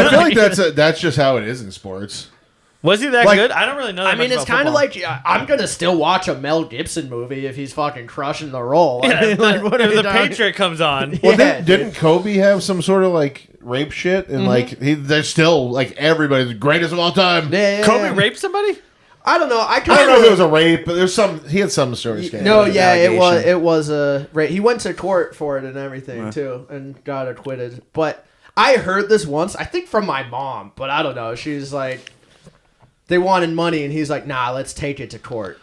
feel like that's just how it is in sports. Was he that Like- good? I don't really know. That I mean, much it's about kind of football. like I'm gonna still watch a Mel Gibson movie if he's fucking crushing the role. I Yeah, mean, if like, what are if you the talking- Patriot comes on. Well, Yeah, didn't Kobe have some sort of like rape shit and like they're still like everybody's the greatest of all time? Yeah, Kobe raped somebody? I don't know. I I don't know if it was a rape, but there's he had some sort of scandal. No, yeah, allegation. it was a right. He went to court for it and everything too, and got acquitted. But I heard this once, I think from my mom, but I don't know. She's like, they wanted money, and he's like, nah, let's take it to court,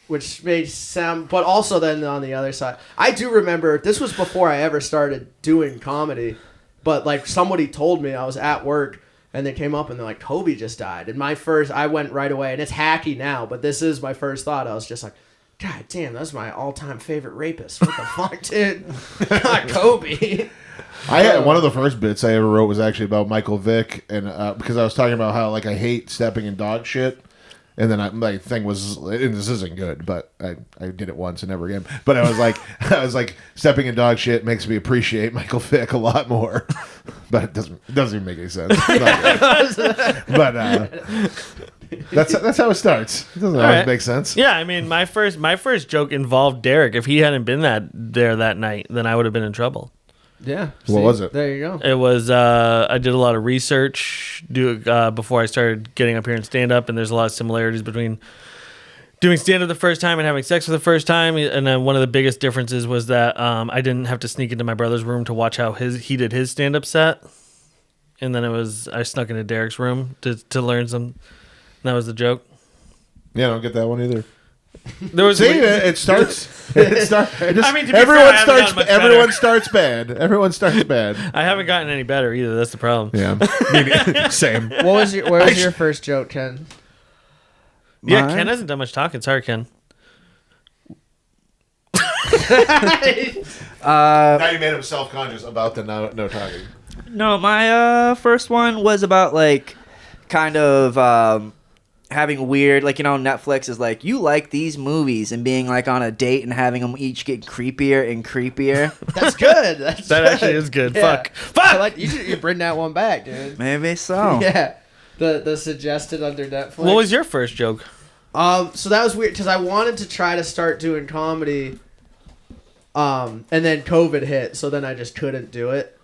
which made sound. But also then on the other side, I do remember this was before I ever started doing comedy, but like somebody told me I was at work. And they came up and they're like, Kobe just died. And I went right away. And it's hacky now, but this is my first thought. I was just like, God damn, that's my all-time favorite rapist. What the fuck, dude? Not Kobe. I had one of the first bits I ever wrote was actually about Michael Vick, and because I was talking about how like I hate stepping in dog shit. And then my thing was, and this isn't good, but I did it once and never again. But I was like, stepping in dog shit makes me appreciate Michael Vick a lot more. But it doesn't even make any sense. But that's how it starts. It doesn't always right. make sense. Yeah, I mean, my first joke involved Derek. If he hadn't been there that night, then I would have been in trouble. Yeah. What was it? There you go. It was I did a lot of research before I started getting up here and stand up, and there's a lot of similarities between doing stand up the first time and having sex for the first time. And then one of the biggest differences was that I didn't have to sneak into my brother's room to watch how he did his stand up set. And then I snuck into Derek's room to learn some. And that was the joke. Yeah, I don't get that one either. There was See, it starts. I mean, to be everyone fair, I haven't starts. gotten much better. Everyone starts bad. Everyone starts bad. I haven't gotten any better either. That's the problem. Yeah, same. What was your first joke, Ken? Yeah, Mine? Ken hasn't done much talking. Sorry, Ken. Now you made him self-conscious about the no talking. No, my first one was about like kind of having weird, like, you know, Netflix is like, you like these movies, and being like on a date and having them each get creepier and creepier. That's good. That actually is good. Yeah. Fuck. I like you bring that one back, dude. Maybe so. Yeah. The suggested under Netflix. What was your first joke? So that was weird because I wanted to try to start doing comedy, and then COVID hit, so then I just couldn't do it.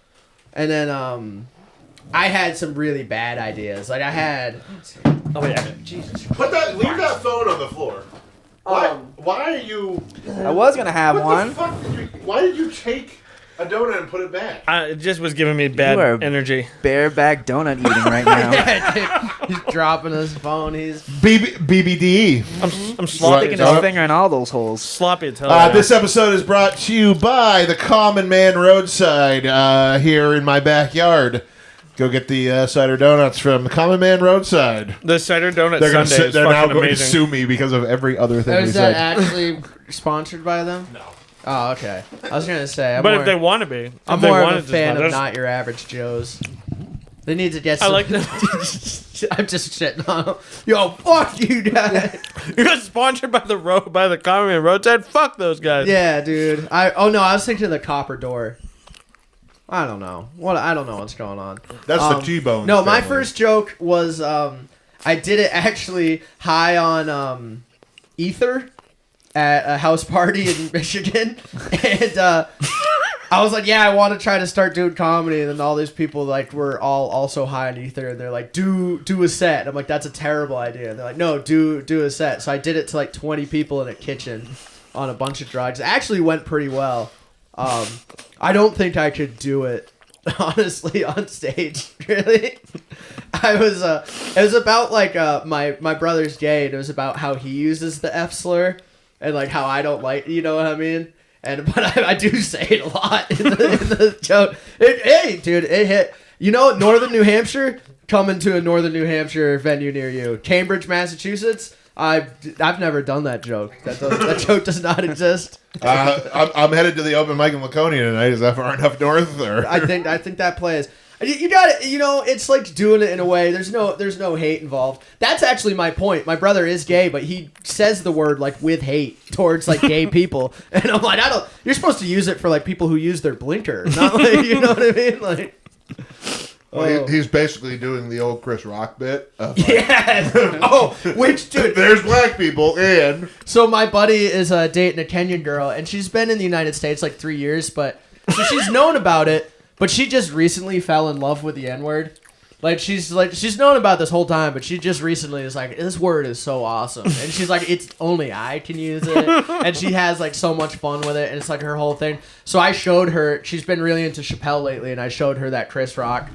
And then I had some really bad ideas. Like I had. Oh yeah. Jesus. Leave that phone on the floor. Why are you? I was gonna have one. Why did you take a donut and put it back? It just was giving me bad You are- energy. Bareback donut eating right now. Yeah, dude, he's dropping his phone. He's BBDE. I'm sloppy. Sticking his finger in all those holes. Sloppy as hell. This episode is brought to you by the Common Man Roadside here in my backyard. Go get the cider donuts from the Common Man Roadside. The cider donut They're sundae is they're now fucking going to amazing. sue me because of every other thing we is that said. actually sponsored by them? No. Oh, okay. I was gonna say. But if they want to be, if I'm they more of wanted a to fan sponsor- of Not Your Average Joe's. They need to get I some. like them. I'm just shitting on them. Yo, fuck you, guys. You got sponsored by the Common Man Roadside. Fuck those guys. Yeah, dude. I was thinking of the Copper Door. I don't know. I don't know what's going on. That's the T-Bone. No, my family. first joke was I did it actually high on ether at a house party in Michigan, and I was like, yeah, I want to try to start doing comedy, and then all these people like were all also high on ether, and they're like, do a set. And I'm like, that's a terrible idea. And they're like, no, do a set. So I did it to like 20 people in a kitchen on a bunch of drugs. It actually went pretty well. I don't think I could do it honestly on stage. Really, it was about like my brother's gay, and it was about how he uses the F slur and like how I don't like, you know what I mean? But I do say it a lot in the joke. Hey, dude, it hit. You know, Northern New Hampshire, coming to a Northern New Hampshire venue near you. Cambridge, Massachusetts. I've never done that joke. That joke does not exist. I'm headed to the open mic in Laconia tonight. Is that far enough north? Or? I think that plays. You got it. You know, it's like doing it in a way. There's no hate involved. That's actually my point. My brother is gay, but he says the word like with hate towards like gay people, and I'm like, You're supposed to use it for like people who use their blinker, not like you know what I mean, like. Well, he's basically doing the old Chris Rock bit. Yes. Which dude? There's black people and So my buddy is dating a Kenyan girl, and she's been in the United States like 3 years, but so she's known about it, but she just recently fell in love with the N-word. She's known about this whole time, but she just recently is like, this word is so awesome, and she's like, it's only I can use it, and she has like so much fun with it, and it's like her whole thing. So I showed her. She's been really into Chappelle lately, and I showed her that Chris Rock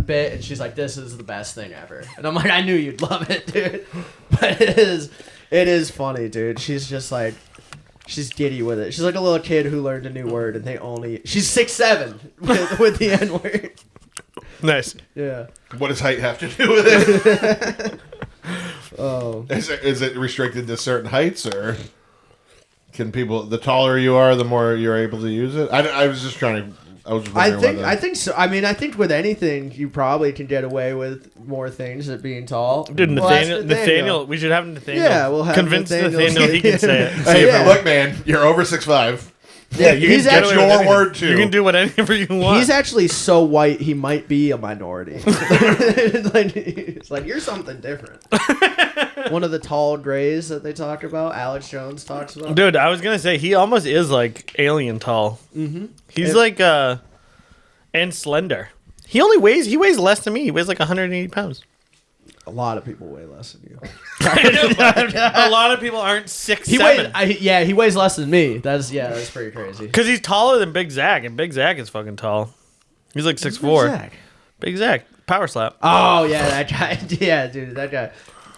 bit, and she's like, this is the best thing ever, and I'm like, I knew you'd love it, dude. But it is funny, dude. She's just like. She's giddy with it. She's like a little kid who learned a new word, and she's 6'7" with the N-word. Nice. Yeah. what does height have to do with it? Oh. Is it restricted to certain heights, or can people? The taller you are, the more you're able to use it. I was just trying to. I think so. I mean, I think with anything, you probably can get away with more things than being tall. Dude, Nathaniel, we should have Nathaniel. Yeah, we'll have convince Nathaniel he can say it. Hey, Yeah. look, man, you're over 6'5". Yeah, he's That's actually your word too. You can do whatever you want. He's actually so white, he might be a minority. It's like, you're something different. One of the tall grays that they talk about, Alex Jones talks about. Dude, I was gonna say he almost is like alien tall. Mm-hmm. He's like and slender. He weighs less than me. He weighs like 180 pounds. A lot of people weigh less than you. A lot of people aren't 6'7". He weighs less than me. That's pretty crazy. Because he's taller than Big Zach, and Big Zach is fucking tall. He's like 6'4". Big Zach, power slap. Oh yeah, that guy. Yeah, dude, that guy.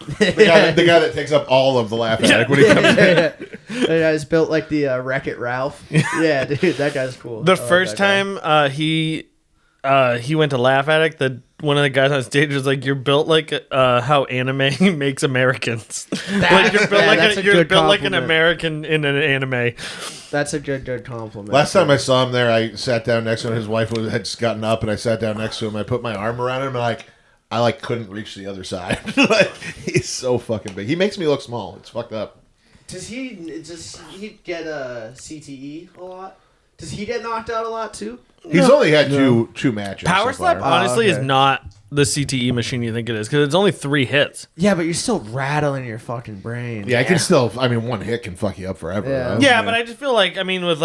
The guy that takes up all of the laugh attic when he comes in. That guy's built like the Wreck-It Ralph. Yeah, dude, that guy's cool. The first time he went to Laugh Attic, one of the guys on stage was like, "You're built like how anime makes Americans. Like you're built like an American in an anime." That's a good compliment. Last time I saw him there, I sat down next to him. His wife had just gotten up, and I sat down next to him. I put my arm around him, and I couldn't reach the other side. He's so fucking big. He makes me look small. It's fucked up. Does he get a CTE a lot? Does he get knocked out a lot too? He's only had two matches. Power so slap far. honestly is not the CTE machine you think it is, because it's only 3 hits. Yeah, but you're still rattling your fucking brain. Yeah, I can still. I mean, one hit can fuck you up forever. Yeah. Though. Yeah, but I just feel like, I mean, with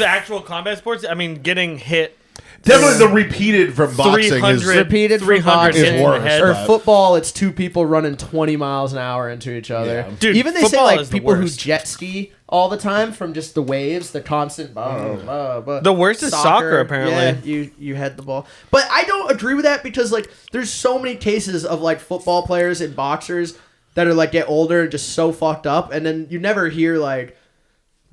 actual combat sports, I mean, getting hit. Definitely the repeated from boxing is repeated from 300 boxing hits in the head. Or football, it's two people running 20 miles an hour into each other. Yeah. Dude, even they say football like is the people who worst. jet ski all the time from just the waves, the constant. The worst is soccer, apparently. Yeah, you head the ball, but I don't agree with that because like there's so many cases of like football players and boxers that are like get older and just so fucked up, and then you never hear like.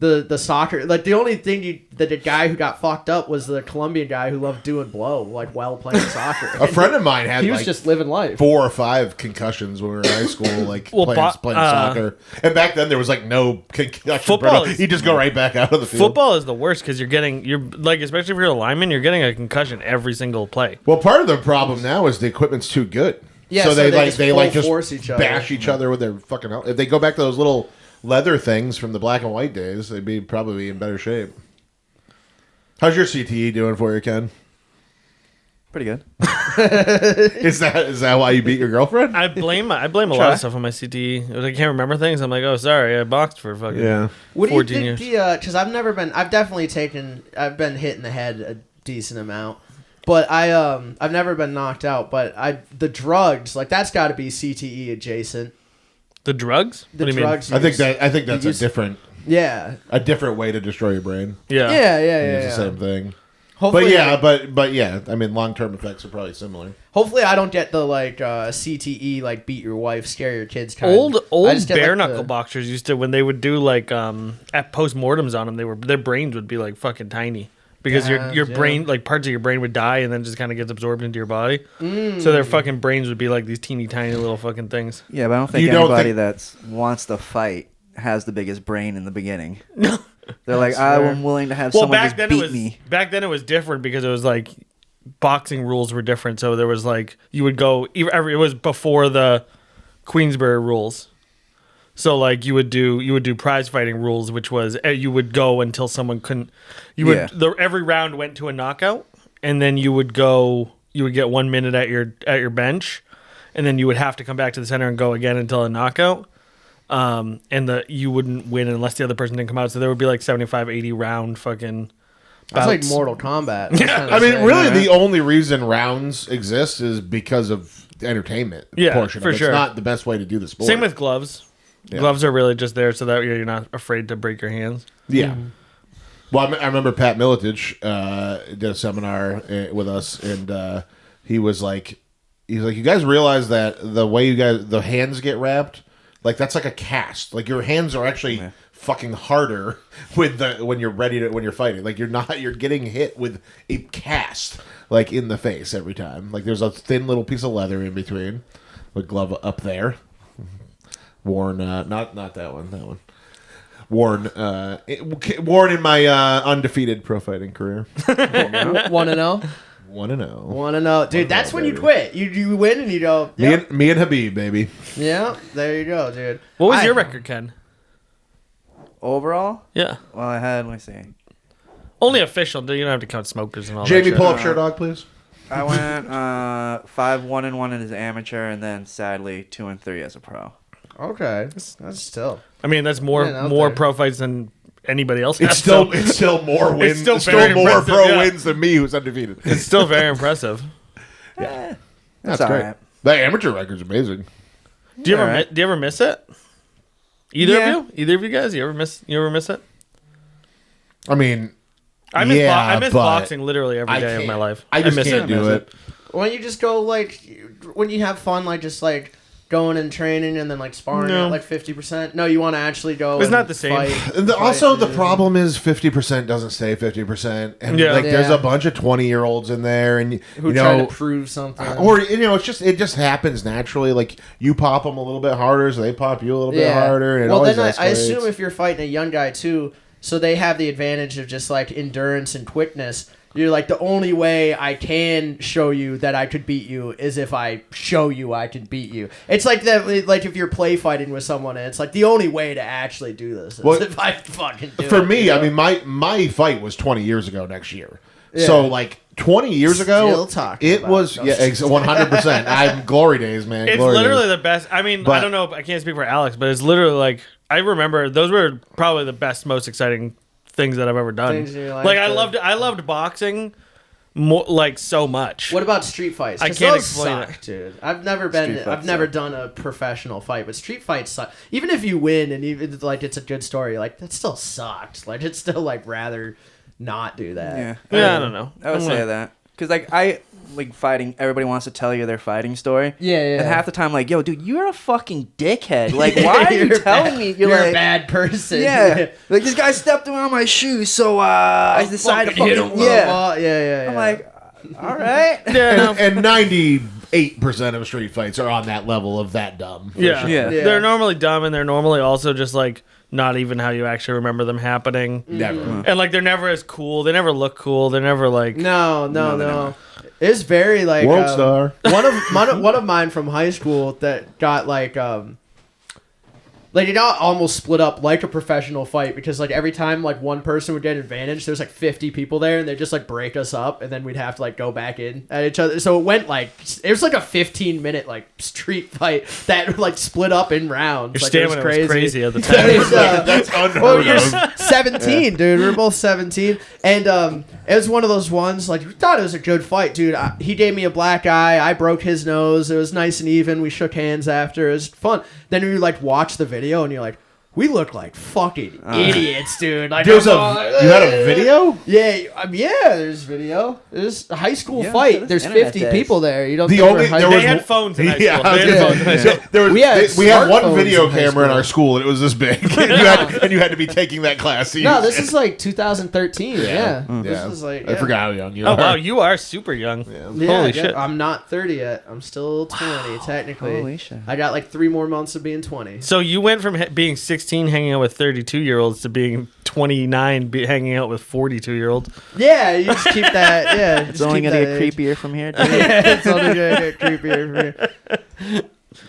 The soccer, like the only thing that the guy who got fucked up was the Colombian guy who loved doing blow, like while playing soccer. A friend of mine had he was just living life. 4 or 5 concussions when we were in high school, like playing uh, soccer. And back then there was like no concussion. Football He'd just go right back out of the field. Football is the worst because you're like, especially if you're a lineman, you're getting a concussion every single play. Well, part of the problem now is the equipment's too good. Yeah, so they just force each other. bash each other with their fucking. If they go back to those little leather things from the black and white days, they'd be probably in better shape. How's your CTE doing for you, Ken? Pretty good. Is that why you beat your girlfriend? I blame a lot of stuff on my CTE. I can't remember things. I'm like, oh, sorry, I boxed for fucking What do 14 you think years. because I've been hit in the head a decent amount, but I've never been knocked out. But the drugs, like that's got to be CTE adjacent. The drugs? The what do you mean? drugs. I think that's Yeah. a different way to destroy your brain. Yeah. Yeah. It's the same thing. Hopefully, but yeah, I mean, long-term effects are probably similar. hopefully I don't get the like CTE like beat your wife, scare your kids kind. Old I just get, bare like, knuckle boxers used to, when they would do like at postmortems on them, their brains would be like fucking tiny because your brain, like parts of your brain would die and then just kind of gets absorbed into your body. So their fucking brains would be like these teeny tiny little fucking things. Yeah, but I don't think anybody that wants to fight has the biggest brain in the beginning. No. They're like, I'm willing to have someone just beat me. Back then it was different because it was like boxing rules were different. So there was like you would go it was before the Queensberry rules. So like you would do prize fighting rules, which was you would go until someone couldn't. Every round went to a knockout, and then you would get 1 minute at your bench, and then you would have to come back to the center and go again until a knockout. And you wouldn't win unless the other person didn't come out. So there would be like 75, 80 round fucking bouts. That's like Mortal Kombat. I mean, really, the only reason rounds exist is because of the entertainment portion. For of it. sure. It's not the best way to do the sport. Same with gloves. Yeah. Gloves are really just there so that you're not afraid to break your hands. Yeah. Well, I remember Pat Miletich did a seminar with us, and he's like, you guys realize that the way the hands get wrapped, like that's like a cast. Like your hands are actually fucking harder when you're fighting. Like you're getting hit with a cast like in the face every time. Like there's a thin little piece of leather in between, with glove up there. Worn, not that one. That one. Worn in my undefeated pro fighting career. 1-0. 1-0. 1-0, dude. That's when you quit. You win and you go. Yep. Me and Habib, baby. Yeah, there you go, dude. What was your record, Ken? Overall? Yeah. Well, I had. Let me see. Only official. You don't have to count smokers and all that. Jamie, pull up Sherdog, please. I went 5-1-1 as an amateur, and then sadly 2-3 as a pro. Okay, that's still. I mean, that's more pro fights than anybody else. It's still more wins. It's still more pro wins than me, who's undefeated. It's still very impressive. Yeah, that's great. Right. The amateur record's amazing. Do you ever miss it? Either of you guys? You ever miss it? I mean, I miss boxing literally every day of my life. I just can't do it. When you just go when you have fun, just going and training and then sparring at 50%. No, you want to actually go. It's not the same. The problem is 50% doesn't stay 50%, and there's a bunch of 20-year-olds in there, and who try to prove something, or it just happens naturally. Like you pop them a little bit harder, so they pop you a little bit harder, and I assume if you're fighting a young guy too, so they have the advantage of just endurance and quickness. You're the only way I can show you that I could beat you is if I show you I can beat you. It's like that, if you're play fighting with someone, and it's the only way to actually do this is if I fucking do it. For me, I mean, my fight was 20 years ago next year. Yeah. So 20 years ago, it was 100%. I'm glory days, man. It's literally the best. I mean, I don't know. I can't speak for Alex, but it's literally I remember those were probably the best, most exciting things that I've ever done. I loved boxing more, so much. What about street fights? I can't explain it, dude. I've never done a professional fight, but street fights suck. Even if you win and even it's a good story, that still sucks. It's still rather not do that. Yeah, I don't know. I would say that because I fighting. Everybody wants to tell you their fighting story. Yeah. And half the time, yo, dude, you're a fucking dickhead. Why are you telling me you're a bad person? Yeah. This guy stepped on my shoes, so I decided to fucking hit him. Yeah. I'm all right. Yeah. And 98% of street fights are on that level of that dumb. Yeah. They're normally dumb, and they're normally also just not even how you actually remember them happening. Never. And they're never as cool. They never look cool. They're never No. It's very World Star. One of mine from high school that got it almost split up like a professional fight because every time one person would get advantage, there's 50 people there and they just break us up and then we'd have to go back in at each other. So it went it was a 15-minute street fight that split up in rounds. Your stamina was crazy at the time. That's unheard of. 17, dude. We were both 17, and it was one of those ones we thought it was a good fight, dude. He gave me a black eye. I broke his nose. It was nice and even. We shook hands after. It was fun. Then you watch the video and you're We look like fucking idiots, dude. Like, You had a video? Yeah, there's video. There's a high school Yeah, fight. so There's internet 50 days. people there. You don't The think only- we're high there They was- had phones in high Yeah, school. I was They had gonna phones in high say, school. there was, We had we had one smartphones video in high camera in school. our school, and it was this big. and you had to be taking that class. to No, use this it. is like 2013. Yeah. Yeah. This is like. I forgot how young you Oh are. wow, you are super young. Yeah, Holy shit. I'm not 30 yet. I'm still 20, technically. Holy shit. I got like 3 more months of being 20. So you went from being 16 hanging out with 32-year-olds to being 29 hanging out with 42-year-olds. Yeah, you just keep that. Yeah, It's only gonna get creepier from here, dude. Yeah, it's only gonna get creepier from here.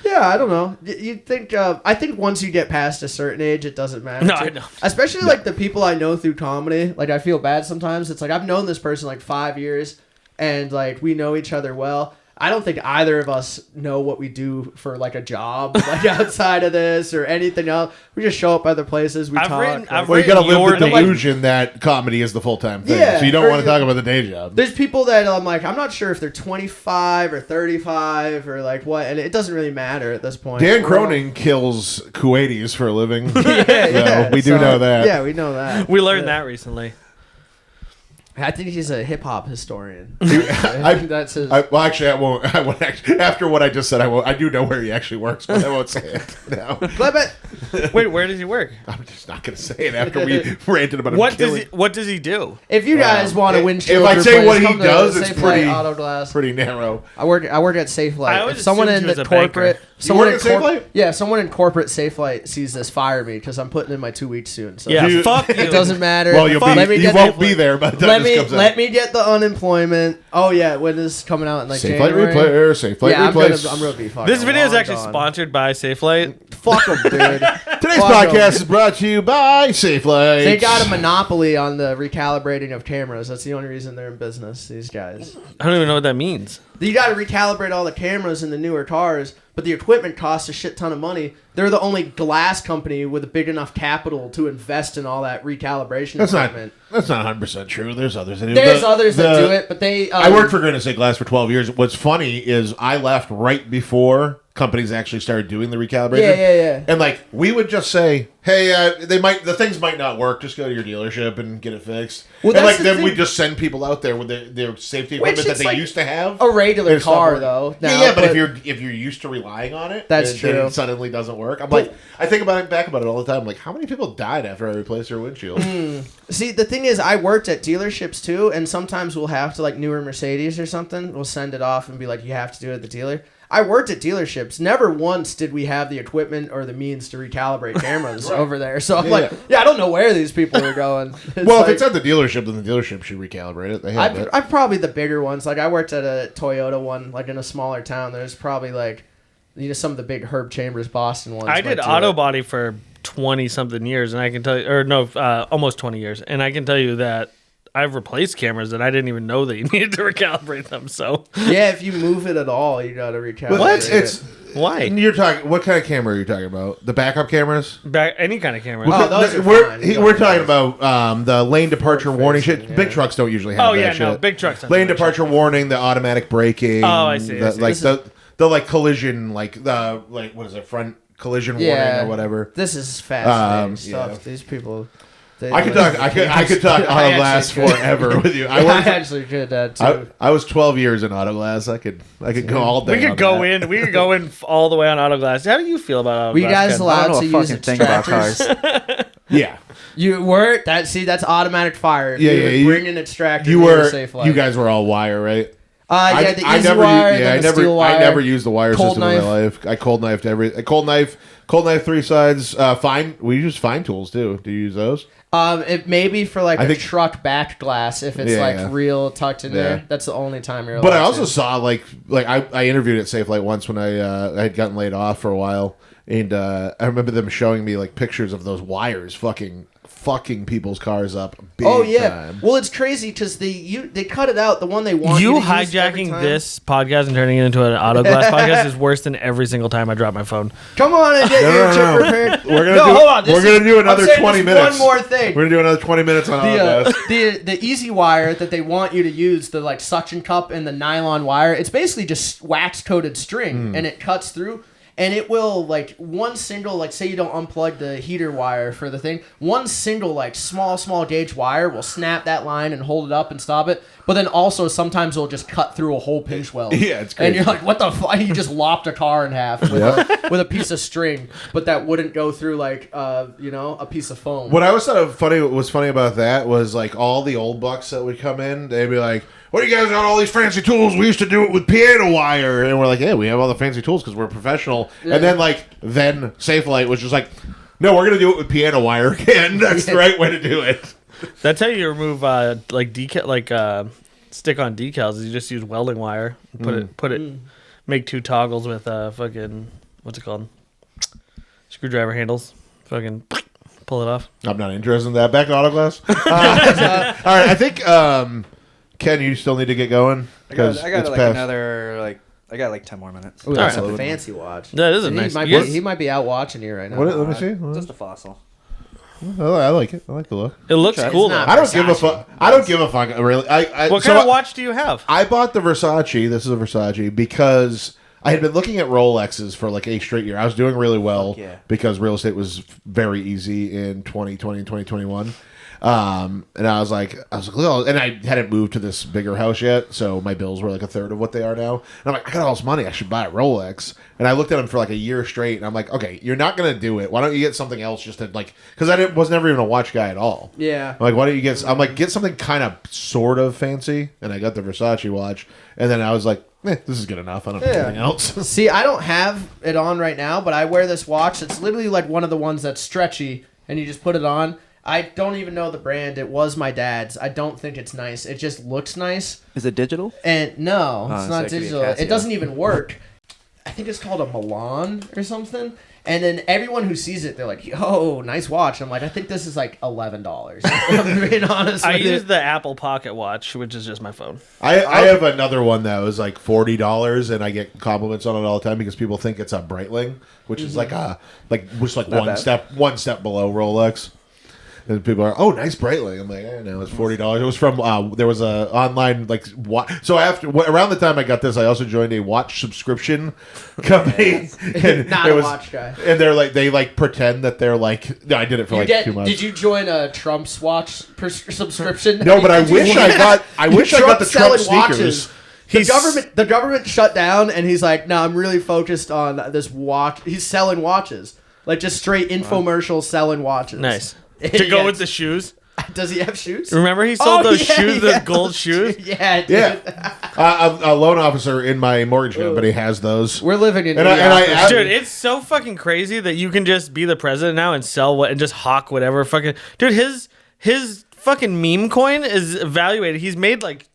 Yeah, I don't know. You think? I think once you get past a certain age, it doesn't matter. No, too. I know. Especially like the people I know through comedy. Like I feel bad sometimes. It's like I've known this person like 5 years, and like we know each other well. I don't think either of us know what we do for like a job, like outside of this or anything else. We just show up other places. We I've talk. written- like- I've Well, you gotta Your live the name. delusion that comedy is the full time thing, Yeah, so you don't or want to you- talk about the day job. There's people that I'm like, I'm not sure if they're 25 or 35 or like what, and it doesn't really matter at this point. Dan We're all- Cronin kills Kuwaitis for a living. Yeah, we do know that. Yeah, we know that. We learned Yeah. that recently. I think he's a hip hop historian. I- think that's his. Well, actually, I won't. I won't actually. After what I just said, I won't. I do know where he actually works, but I won't say it now. Wait, where does he work? I'm just not going to say it after we ranted about him What killing. does he do? If you guys want a if windshield, I say what he replaced, come to does, it's Safe pretty- Light Auto Glass. Pretty narrow. I work at Safe I Light. always If someone assumed in he was the a banker. corporate, You someone work in at Safe corp- Light? yeah, someone in corporate Safe Light sees this, fire me because I'm putting in my 2 weeks soon. So Yeah, You- fuck you. it doesn't matter. Well, you'll Fuck, let me you get won't the- be there by the time Let this me comes out. let me get the unemployment. Oh yeah, when is this coming out in like Safe Light January? replayer. Safe Light Yeah, replace. I'm gonna be fucking. This video is long actually gone. sponsored by SafeLight. Fuck them, dude. Today's Fuck 'em. podcast is brought to you by Safe Light. They got a monopoly on the recalibrating of cameras. That's the only reason they're in business. These guys. I don't even know what that means. You got to recalibrate all the cameras in the newer cars, but the equipment costs a shit ton of money. They're the only glass company with a big enough capital to invest in all that recalibration That's not. equipment. That's not 100% true. There's others that do. There's others that do it, but they. I worked for Goodness Sake Glass for 12 years. What's funny is I left right before companies actually started doing the recalibration. Yeah. And like we would just say, "Hey, the things might not work. Just go to your dealership and get it fixed." Well, and that's like the then thing. we just send people out there with their safety Which equipment that it's they like used to have. A regular It's not car, working. though. Yeah, now, yeah, but if you're used to relying on it, That's then true. it suddenly doesn't work. I'm like, I think back about it all the time. Like, how many people died after I replaced their windshield? See, the thing is, I worked at dealerships too, and sometimes we'll have to, like, newer Mercedes or something, we'll send it off and be like, you have to do it at the dealer. I worked at dealerships. Never once did we have the equipment or the means to recalibrate cameras over there. So I'm I don't know where these people are going. Well, like, if it's at the dealership, then the dealership should recalibrate it. They have it. I've probably the bigger ones. Like, I worked at a Toyota one, like, in a smaller town. There's probably, like, some of the big Herb Chambers Boston ones. I might did do auto it. body for 20 something years, and I can tell you, or no, almost 20 years, and I can tell you that I've replaced cameras that I didn't even know that you needed to recalibrate them. So Yeah, if you move it at all, you got to recalibrate What? it. It's why? you're talking. What kind of camera are you talking about? The backup cameras? Any kind of camera. Oh, those are we're fine. You we're don't talking need about the lane departure Forward warning facing, shit. Big yeah. trucks don't usually have Oh, that yeah, shit. no, big trucks don't Lane do that departure warning, the automatic braking. Oh, I see, I The, see. like This the like collision, like the like what is it? Front collision warning or whatever. This is fascinating stuff. yeah. These people. I could talk. I could talk auto glass forever with you. I actually could that too. I was 12 years in auto glass. I could go all day. we could go in. We could go in all the way on auto glass. How do you feel about auto Were you glass? guys Ken? allowed I don't to know a use fucking thing about extractors? cars. Yeah, You were that. See, that's automatic fire. Yeah, you yeah, would you- bring an extractor. you to your were. safe light. You guys were all wire, right? Yeah, the I easy never, wire, yeah, then I the never, steel wire. I never used the wire cold system in my life. I cold knifed cold knife 3 sides. Fine. We use fine tools too. Do you use those? It may be for like I a think- truck back glass if it's Yeah, like yeah. real tucked in Yeah. there. That's the only time you're allowed. But I also to. saw like I interviewed at Safe Light once when I had gotten laid off for a while, and I remember them showing me like pictures of those wires fucking people's cars up. Big Oh yeah. time. Well, it's crazy because they cut it out. The one they want You you to use every hijacking time. this podcast and turning it into an auto glass podcast is worse than every single time I drop my phone. Come on and get your chip repaired. We're gonna No, do. hold on. This We're gonna is- do I'm another saying 20 just minutes. One more thing. We're gonna do another 20 minutes on auto glass. The easy wire that they want you to use, the like suction cup and the nylon wire, it's basically just wax coated string and it cuts through. and it will like one single like say you don't unplug the heater wire for the thing, one single like small gauge wire will snap that line and hold it up and stop it. But then also sometimes it'll just cut through a whole pinch weld. Yeah, it's crazy. And you're like, what the fuck? You just lopped a car in half with a piece of string, but that wouldn't go through like a piece of foam. What I was thought of funny was funny about that was like all the old bucks that would come in, they'd be like, "What do you guys got all these fancy tools? We used to do it with piano wire," and we're like, "Yeah, we have all the fancy tools because we're professional." Yeah. And then Safelite was just like, "No, we're gonna do it with piano wire again. That's the right way to do it." That's how you remove stick-on decals. Is you just use welding wire, put it, make 2 toggles with fucking what's it called? Screwdriver handles. Fucking pull it off. I'm not interested in that. Back to autoglass. All right, I think Ken, you still need to get going. I got I got like 10 more minutes. Ooh, that's All a fancy watch. That is a nice. He might be out watching you right now. Let me see. Just a fossil. Oh, I like it. I like the look. It looks cool though. not- I don't give a fuck. I don't give a fuck. Really. What kind of watch do you have? I bought the Versace. This is a Versace because I had been looking at Rolexes for like a straight year. I was doing really well because real estate was very easy in 2020 and 2021. And I was like, oh, and I hadn't moved to this bigger house yet, so my bills were like a third of what they are now. And I'm like, I got all this money, I should buy a Rolex. And I looked at them for like a year straight, and I'm like, okay, you're not gonna do it. Why don't you get something else just to like? Because was never even a watch guy at all. Yeah. I'm like, why don't you get? I'm like, get something kind of sort of fancy, and I got the Versace watch, and then I was like, this is good enough. I don't need anything else. See, I don't have it on right now, but I wear this watch. It's literally like one of the ones that's stretchy, and you just put it on. I don't even know the brand. It was my dad's. I don't think it's nice. It just looks nice. Is it digital? And no, it's so not it could be a digital. Casio. It doesn't even work. I think it's called a Milan or something. And then everyone who sees it, they're like, "Yo, nice watch." I'm like, I think this is like $11. I'm being honest. I with use you. the Apple Pocket Watch, which is just my phone. I have another one that was like $40, and I get compliments on it all the time because people think it's a Breitling, which is like one step below Rolex. And people are, oh, nice Breitling. I'm like, no, it's $40. It was from there was a online like so around the time I got this, I also joined a watch subscription company. And Not a watch guy. And they're like they like pretend that they're like I did it for 2 months. Did you join a Trump's watch subscription? No, but I wish I got the Trump sneakers. The government shut down, and he's like, "No, I'm really focused on this watch." He's selling watches, like just straight infomercials selling watches. Nice. To go with the shoes. Does he have shoes? Remember he sold those shoes, those gold shoes? Yeah, dude. Yeah. A loan officer in my mortgage company has those. We're living in And Dude, it's so fucking crazy that you can just be the president now and sell and just hawk whatever fucking... Dude, his fucking meme coin is evaluated. He's made like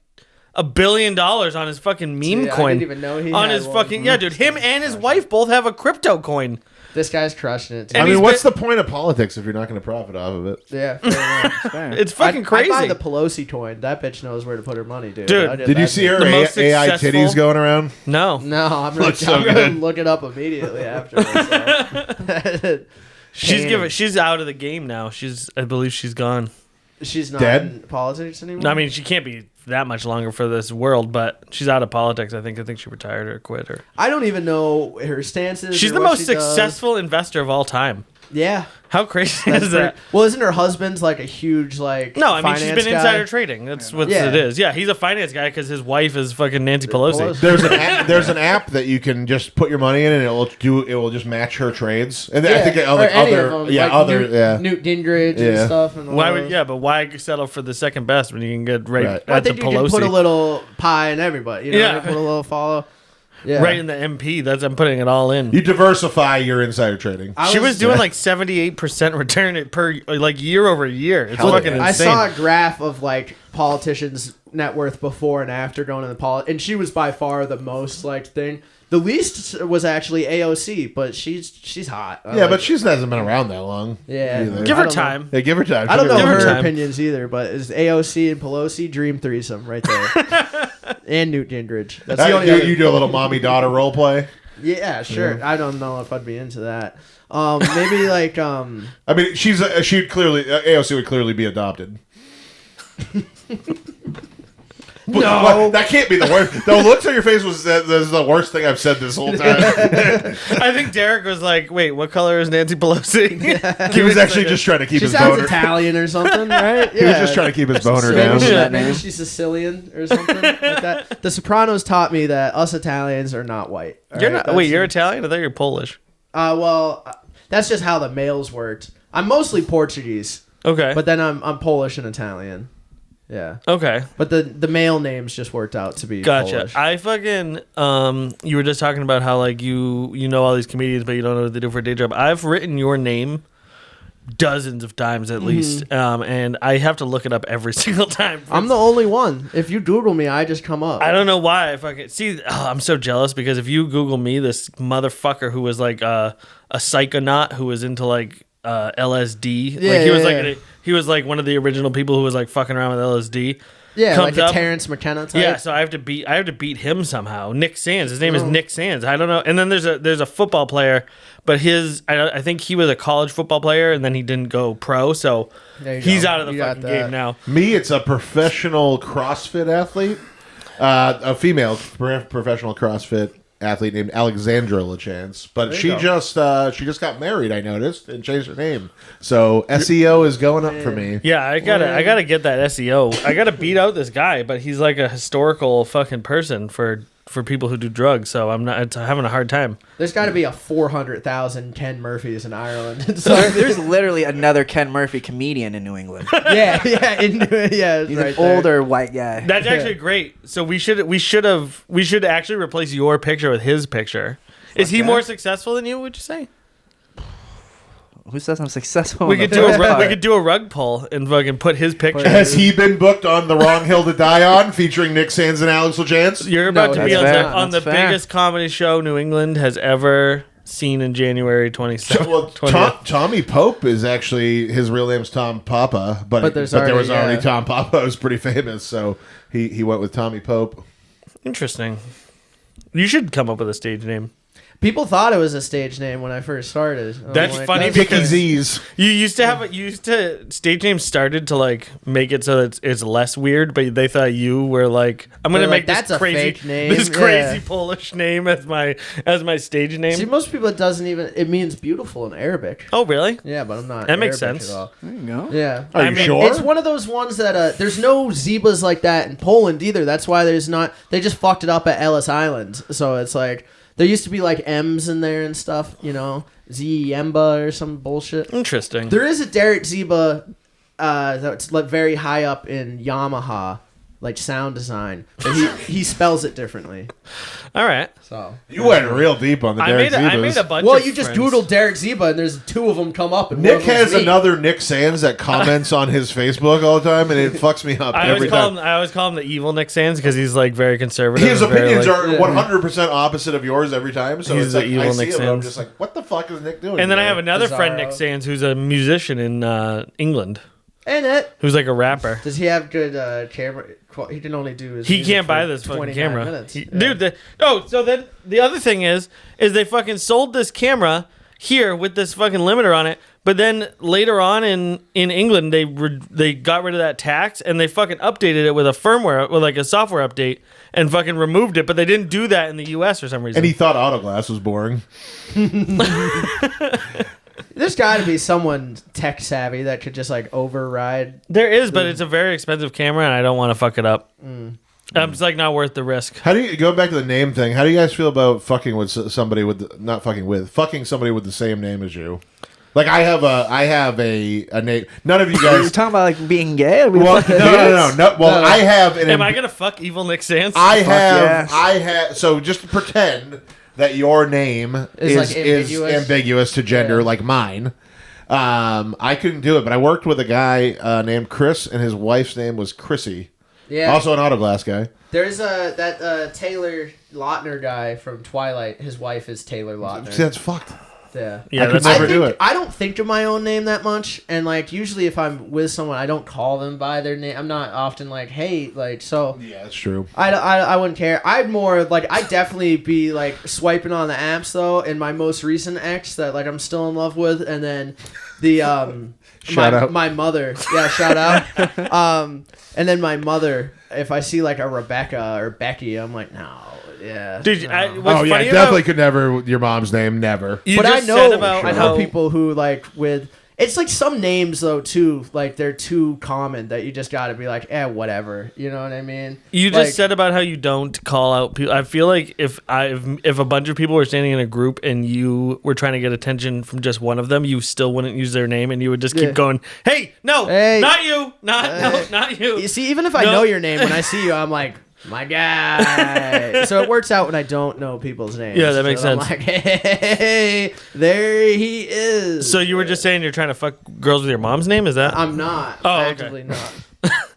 $1 billion on his fucking meme coin. I didn't even know he on had his one. fucking... Yeah, dude, him and his wife both have a crypto coin. This guy's crushing it. And I mean, he's what's the point of politics if you're not going to profit off of it? Yeah. It's fucking crazy. I buy the Pelosi coin. That bitch knows where to put her money, dude. Dude, Did you see her The most AI successful- titties going around? No. No, I'm going Looks so to good. look it up immediately after this. She's out of the game now. I believe she's gone. She's not Dead? in politics anymore? I mean, she can't be that much longer for this world, but she's out of politics. I think she retired or quit. I don't even know her stances. She's or the what most she does. successful investor of all time. Yeah. How crazy That's is that? great. Well, isn't her husband's like a huge like No, I mean she's finance been guy? insider trading. That's what Yeah. it is. Yeah, he's a finance guy because his wife is fucking Nancy Pelosi. There's an app that you can just put your money in and it will just match her trades. And I think or like any other of them, yeah like other Newt Gingrich Yeah. and stuff. And Why all would those. but why settle for the second best when you can get Right. at I the think you can Pelosi put a little pie in everybody. You know, Yeah. put a little follow. Yeah. right in the MP? I'm putting it all in. you diversify your insider trading. She was doing like 78% return per like year over year. It's Hell fucking yeah. I insane. saw a graph of like politicians' net worth before and after going into the and she was by far the most like thing. The least was actually AOC, but she's hot. But she hasn't been around that long. Yeah. either. Give I her don't know. time. Yeah, give her time. I don't know Give her her time. opinions either, but is AOC and Pelosi dream threesome right there, and Newt Gingrich. That's the only. You do a little mommy daughter role play. Yeah, sure. I don't know if I'd be into that. Maybe like I mean, she'd clearly AOC would clearly be adopted. What? That can't be the worst. The looks on your face was this is the worst thing I've said this whole time. I think Derek was like, "Wait, what color is Nancy Pelosi?" He was actually just trying to keep She his sounds boner. Italian or something, right? He was just trying to keep his boner down. Maybe she's Sicilian or something like that. The Sopranos taught me that us Italians are not white. You're not. Wait, you're Italian? I thought you're Polish. That's just how the males worked. I'm mostly Portuguese, Okay. but then I'm Polish and Italian. Yeah. Okay. But the male names just worked out to be Gotcha. Polish. I fucking you were just talking about how like you know all these comedians but you don't know what they do for a day job. I've written your name dozens of times at least. And I have to look it up every single time. I'm the only one. If you Google me, I just come up. I don't know why. If I could see, I'm so jealous because if you Google me, this motherfucker who was like a psychonaut who was into like LSD, he was like one of the original people who was like fucking around with LSD. Yeah, comes like a up. Terrence McKenna type. Yeah, so I have to beat him somehow. Nick Sands. His name is Nick Sands. I don't know. And then there's a football player, but I think he was a college football player and then he didn't go pro, so he's out of the fucking game now. Me, it's a professional CrossFit athlete, a female professional CrossFit athlete named Alexandra LaChance, but she just got married. I noticed and changed her name, so SEO is going up for me. Yeah, I gotta get that SEO. I gotta beat out this guy, but he's like a historical fucking person for people who do drugs. So I'm having a hard time. There's got to be a 400,000 Ken Murphys in Ireland. So there's literally another Ken Murphy comedian in New England. yeah. He's He's an older white guy. That's actually great. So we should actually replace your picture with his picture. Is he more successful than you? Would you say? Who says I'm successful? We could do a rug pull and fucking put his picture. Has he been booked on The Wrong Hill to Die On, featuring Nick Sands and Alex LaChance? You're about to be on the That's fair. biggest comedy show New England has ever seen in January 27th. Well, Tommy Pope is actually, his real name's Tom Papa, but there was already Tom Papa who's pretty famous, so he went with Tommy Pope. Interesting. You should come up with a stage name. People thought it was a stage name when I first started. That's funny Dickie because Z's. you used to stage names started to like make it so that it's less weird, but they thought you were like, I'm gonna make that's this a crazy fake name. this crazy Polish name as my stage name. See, most people it means beautiful in Arabic. Oh really? Yeah, but I'm not. That makes Arabic sense. At all. There you go. Yeah. Are you sure? It's one of those ones that there's no Zeibas like that in Poland either. That's why there's not. They just fucked it up at Ellis Island. So it's like there used to be like M's in there and stuff, you know, Ziemba or some bullshit. Interesting. There is a Derek Zeiba that's like very high up in Yamaha, like sound design, but he spells it differently. All right. So You went real deep on the Derek I Zebas. made a bunch. well, of you just friends. Googled Derek Zeiba and there's two of them come up. And Nick one of them's has me. another Nick Sands that comments on his Facebook all the time, and it fucks me up every time. I always call him the evil Nick Sands because he's like very conservative. His and very, opinions like- are 100% opposite of yours every time. So He's it's the like evil I see Nick him, and I'm Sands. just like, what the fuck is Nick doing? And then I here? have another friend, Bizarro. Nick Sands, who's a musician in England, And it. who's like a rapper. Does he have good camera? He can only do his. He music can't for buy this fucking 29 camera. minutes. Dude, so then the other thing is they fucking sold this camera here with this fucking limiter on it, but then later on in England they got rid of that tax and they fucking updated it with a software update and fucking removed it, but they didn't do that in the US for some reason. And he thought Autoglass was boring. There's got to be someone tech savvy that could just like override. There is, but it's a very expensive camera and I don't want to fuck it up. It's like not worth the risk. How do you go back to the name thing? How do you guys feel about fucking with somebody fucking somebody with the same name as you? Like I have a name. None of you You're guys. talking about like being gay? Are we Well, fucking no. Well, I have an. Am I gonna fuck evil Nick Sands? yes. I have. So just pretend that your name is like ambiguous to gender, like mine. I couldn't do it, but I worked with a guy named Chris, and his wife's name was Chrissy. Yeah. Also an Autoglass guy. There's that Taylor Lautner guy from Twilight. His wife is Taylor Lautner. See, that's fucked. Yeah. Yeah, I could that's never I do think- it. I don't think of my own name that much, and like usually if I'm with someone, I don't call them by their name. I'm not often like, hey, like so. Yeah, that's true. I wouldn't care. I'd more like I'd definitely be like swiping on the apps though. And my most recent ex that like I'm still in love with, and then the Shout out. my mother, yeah, shout out. And then my mother, if I see like a Rebecca or Becky, I'm like, no, yeah. Dude, no. what's Oh yeah, funny definitely about, could never. Your mom's name, never. you But I just said know about I how know people who like with. It's like some names though too, like they're too common that you just got to be like, whatever. You know what I mean? You Like- just said about how you don't call out people. I feel like if a bunch of people were standing in a group and you were trying to get attention from just one of them, you still wouldn't use their name and you would just keep Yeah. going, "Hey, no, Hey. not you, not you." You see, even if I No. know your name, when I see you, I'm like, my guy. So it works out when I don't know people's names. Yeah, that makes So I'm sense. like, hey, there he is. So you were just saying you're trying to fuck girls with your mom's name? Is that? I'm not. Oh, okay. Actively not.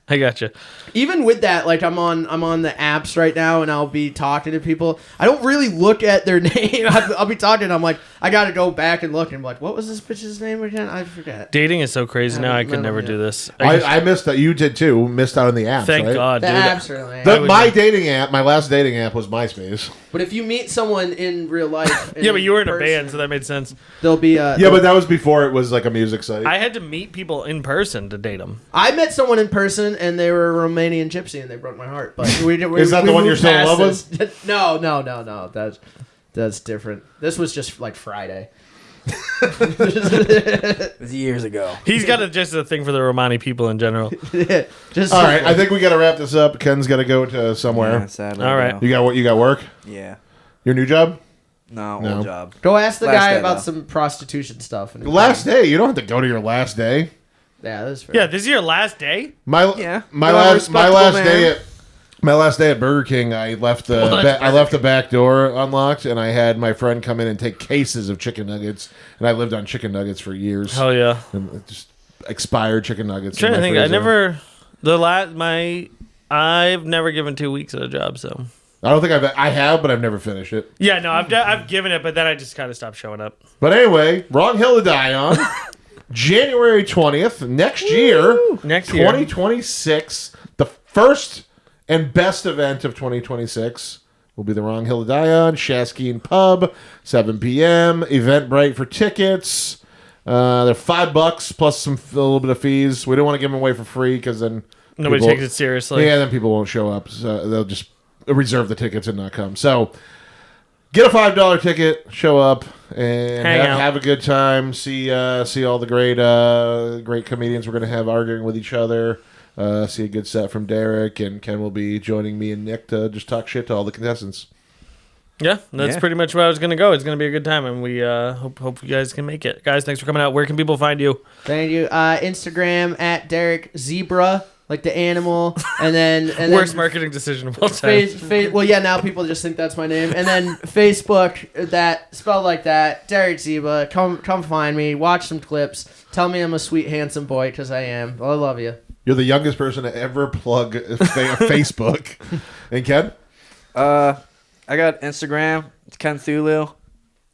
I gotcha. Even with that, like I'm on the apps right now, and I'll be talking to people. I don't really look at their name. I'll be talking. And I'm like, I got to go back and look. And I'm like, what was this bitch's name again? I forget. Dating is so crazy now. I could No, never yeah. do this. I missed that. You did too. Missed out on the apps. Thank right? God, The dude. apps are lame. My dating app, my last dating app was MySpace. But if you meet someone in real life, Yeah, but you were in a person, band, so that made sense. There'll be Yeah, but that was before it was like a music site. I had to meet people in person to date them. I met someone in person, and they were a Romanian gypsy, and they broke my heart. But Is that the one you're still in love with? No. That's different. This was just like Friday. It was years ago. He's got just a thing for the Romani people in general. Just All right, I think we got to wrap this up. Ken's got to go to somewhere. Yeah, sadly, All right. no. You got what? You got work? Yeah. Your new job? No, No. old job. go ask the Last guy day, about though. some prostitution stuff. And Last day. You don't have to go to your last day. Yeah, that's fair. Yeah, this is your last day? My Yeah. my Well, last my respectable last man. day at my last day at Burger King, I left the Well, that's I left the back door unlocked, and I had my friend come in and take cases of chicken nuggets, and I lived on chicken nuggets for years. Hell yeah. And just expired chicken nuggets. I'm trying in to my think. I freezer. never I've never given 2 weeks at a job, so I don't think I have, but I've never finished it. yeah, no, I've given it, but then I just kind of stopped showing up. But anyway, wrong hill to die on. January 20th next year, Next year. 2026, the first and best event of 2026 will be the Wrong Hill to Die on, Shaskeen Pub, 7 p.m. Eventbrite for tickets. They're $5 plus a little bit of fees. We don't want to give them away for free because then Nobody people- takes it seriously. Yeah, then people won't show up. So they'll just reserve the tickets and not come. So get a $5 ticket, show up, and Hang out. have a good time. See all the great comedians we're going to have arguing with each other. See a good set from Derek, and Ken will be joining me and Nick to just talk shit to all the contestants. Yeah, that's Yeah. pretty much where I was going to go. It's going to be a good time, and we hope you guys can make it. Guys, thanks for coming out. Where can people find you? Thank you. Instagram at Derek Zebra, like the animal, and then Worst marketing decision of all time. Well, yeah, now people just think that's my name. And then Facebook, that spelled like that, Derek Zeba. Come find me. Watch some clips. Tell me I'm a sweet, handsome boy, because I am. I love you. You're the youngest person to ever plug Facebook. And Ken? I got Instagram. It's Ken Thulu.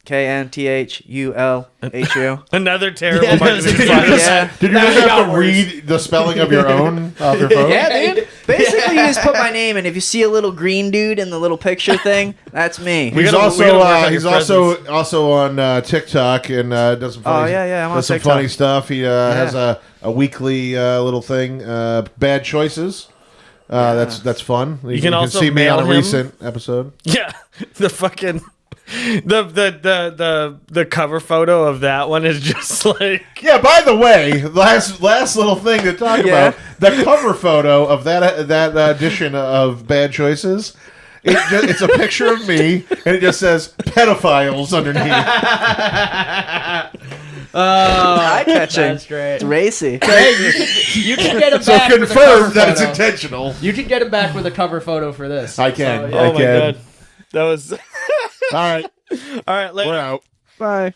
KNTHULHU. Another terrible Yeah, marketing that's- advice. Yeah. Did you Now just it have got to worse. read the spelling of your own off your phone? Yeah, dude. Basically, you just put my name, and if you see a little green dude in the little picture thing, that's me. We He's gotta- we gotta work on he's your also on TikTok and does some funny, I'm on does some TikTok. funny stuff. He has a weekly little thing, Bad Choices. That's fun. You can also see me on a mail him- recent episode. Yeah, the fucking the cover photo of that one is just like Yeah. By the way, last little thing to talk Yeah. about the cover photo of that edition of Bad Choices. It's a picture of me, and it just says pedophiles underneath. Eye catching. That's great. It's racy. Hey, you can get him So back with a cover confirm that it's photo. intentional. You can get him back with a cover photo for this. I can. So, I oh my can. god, that was All right, all right. we're out. Bye.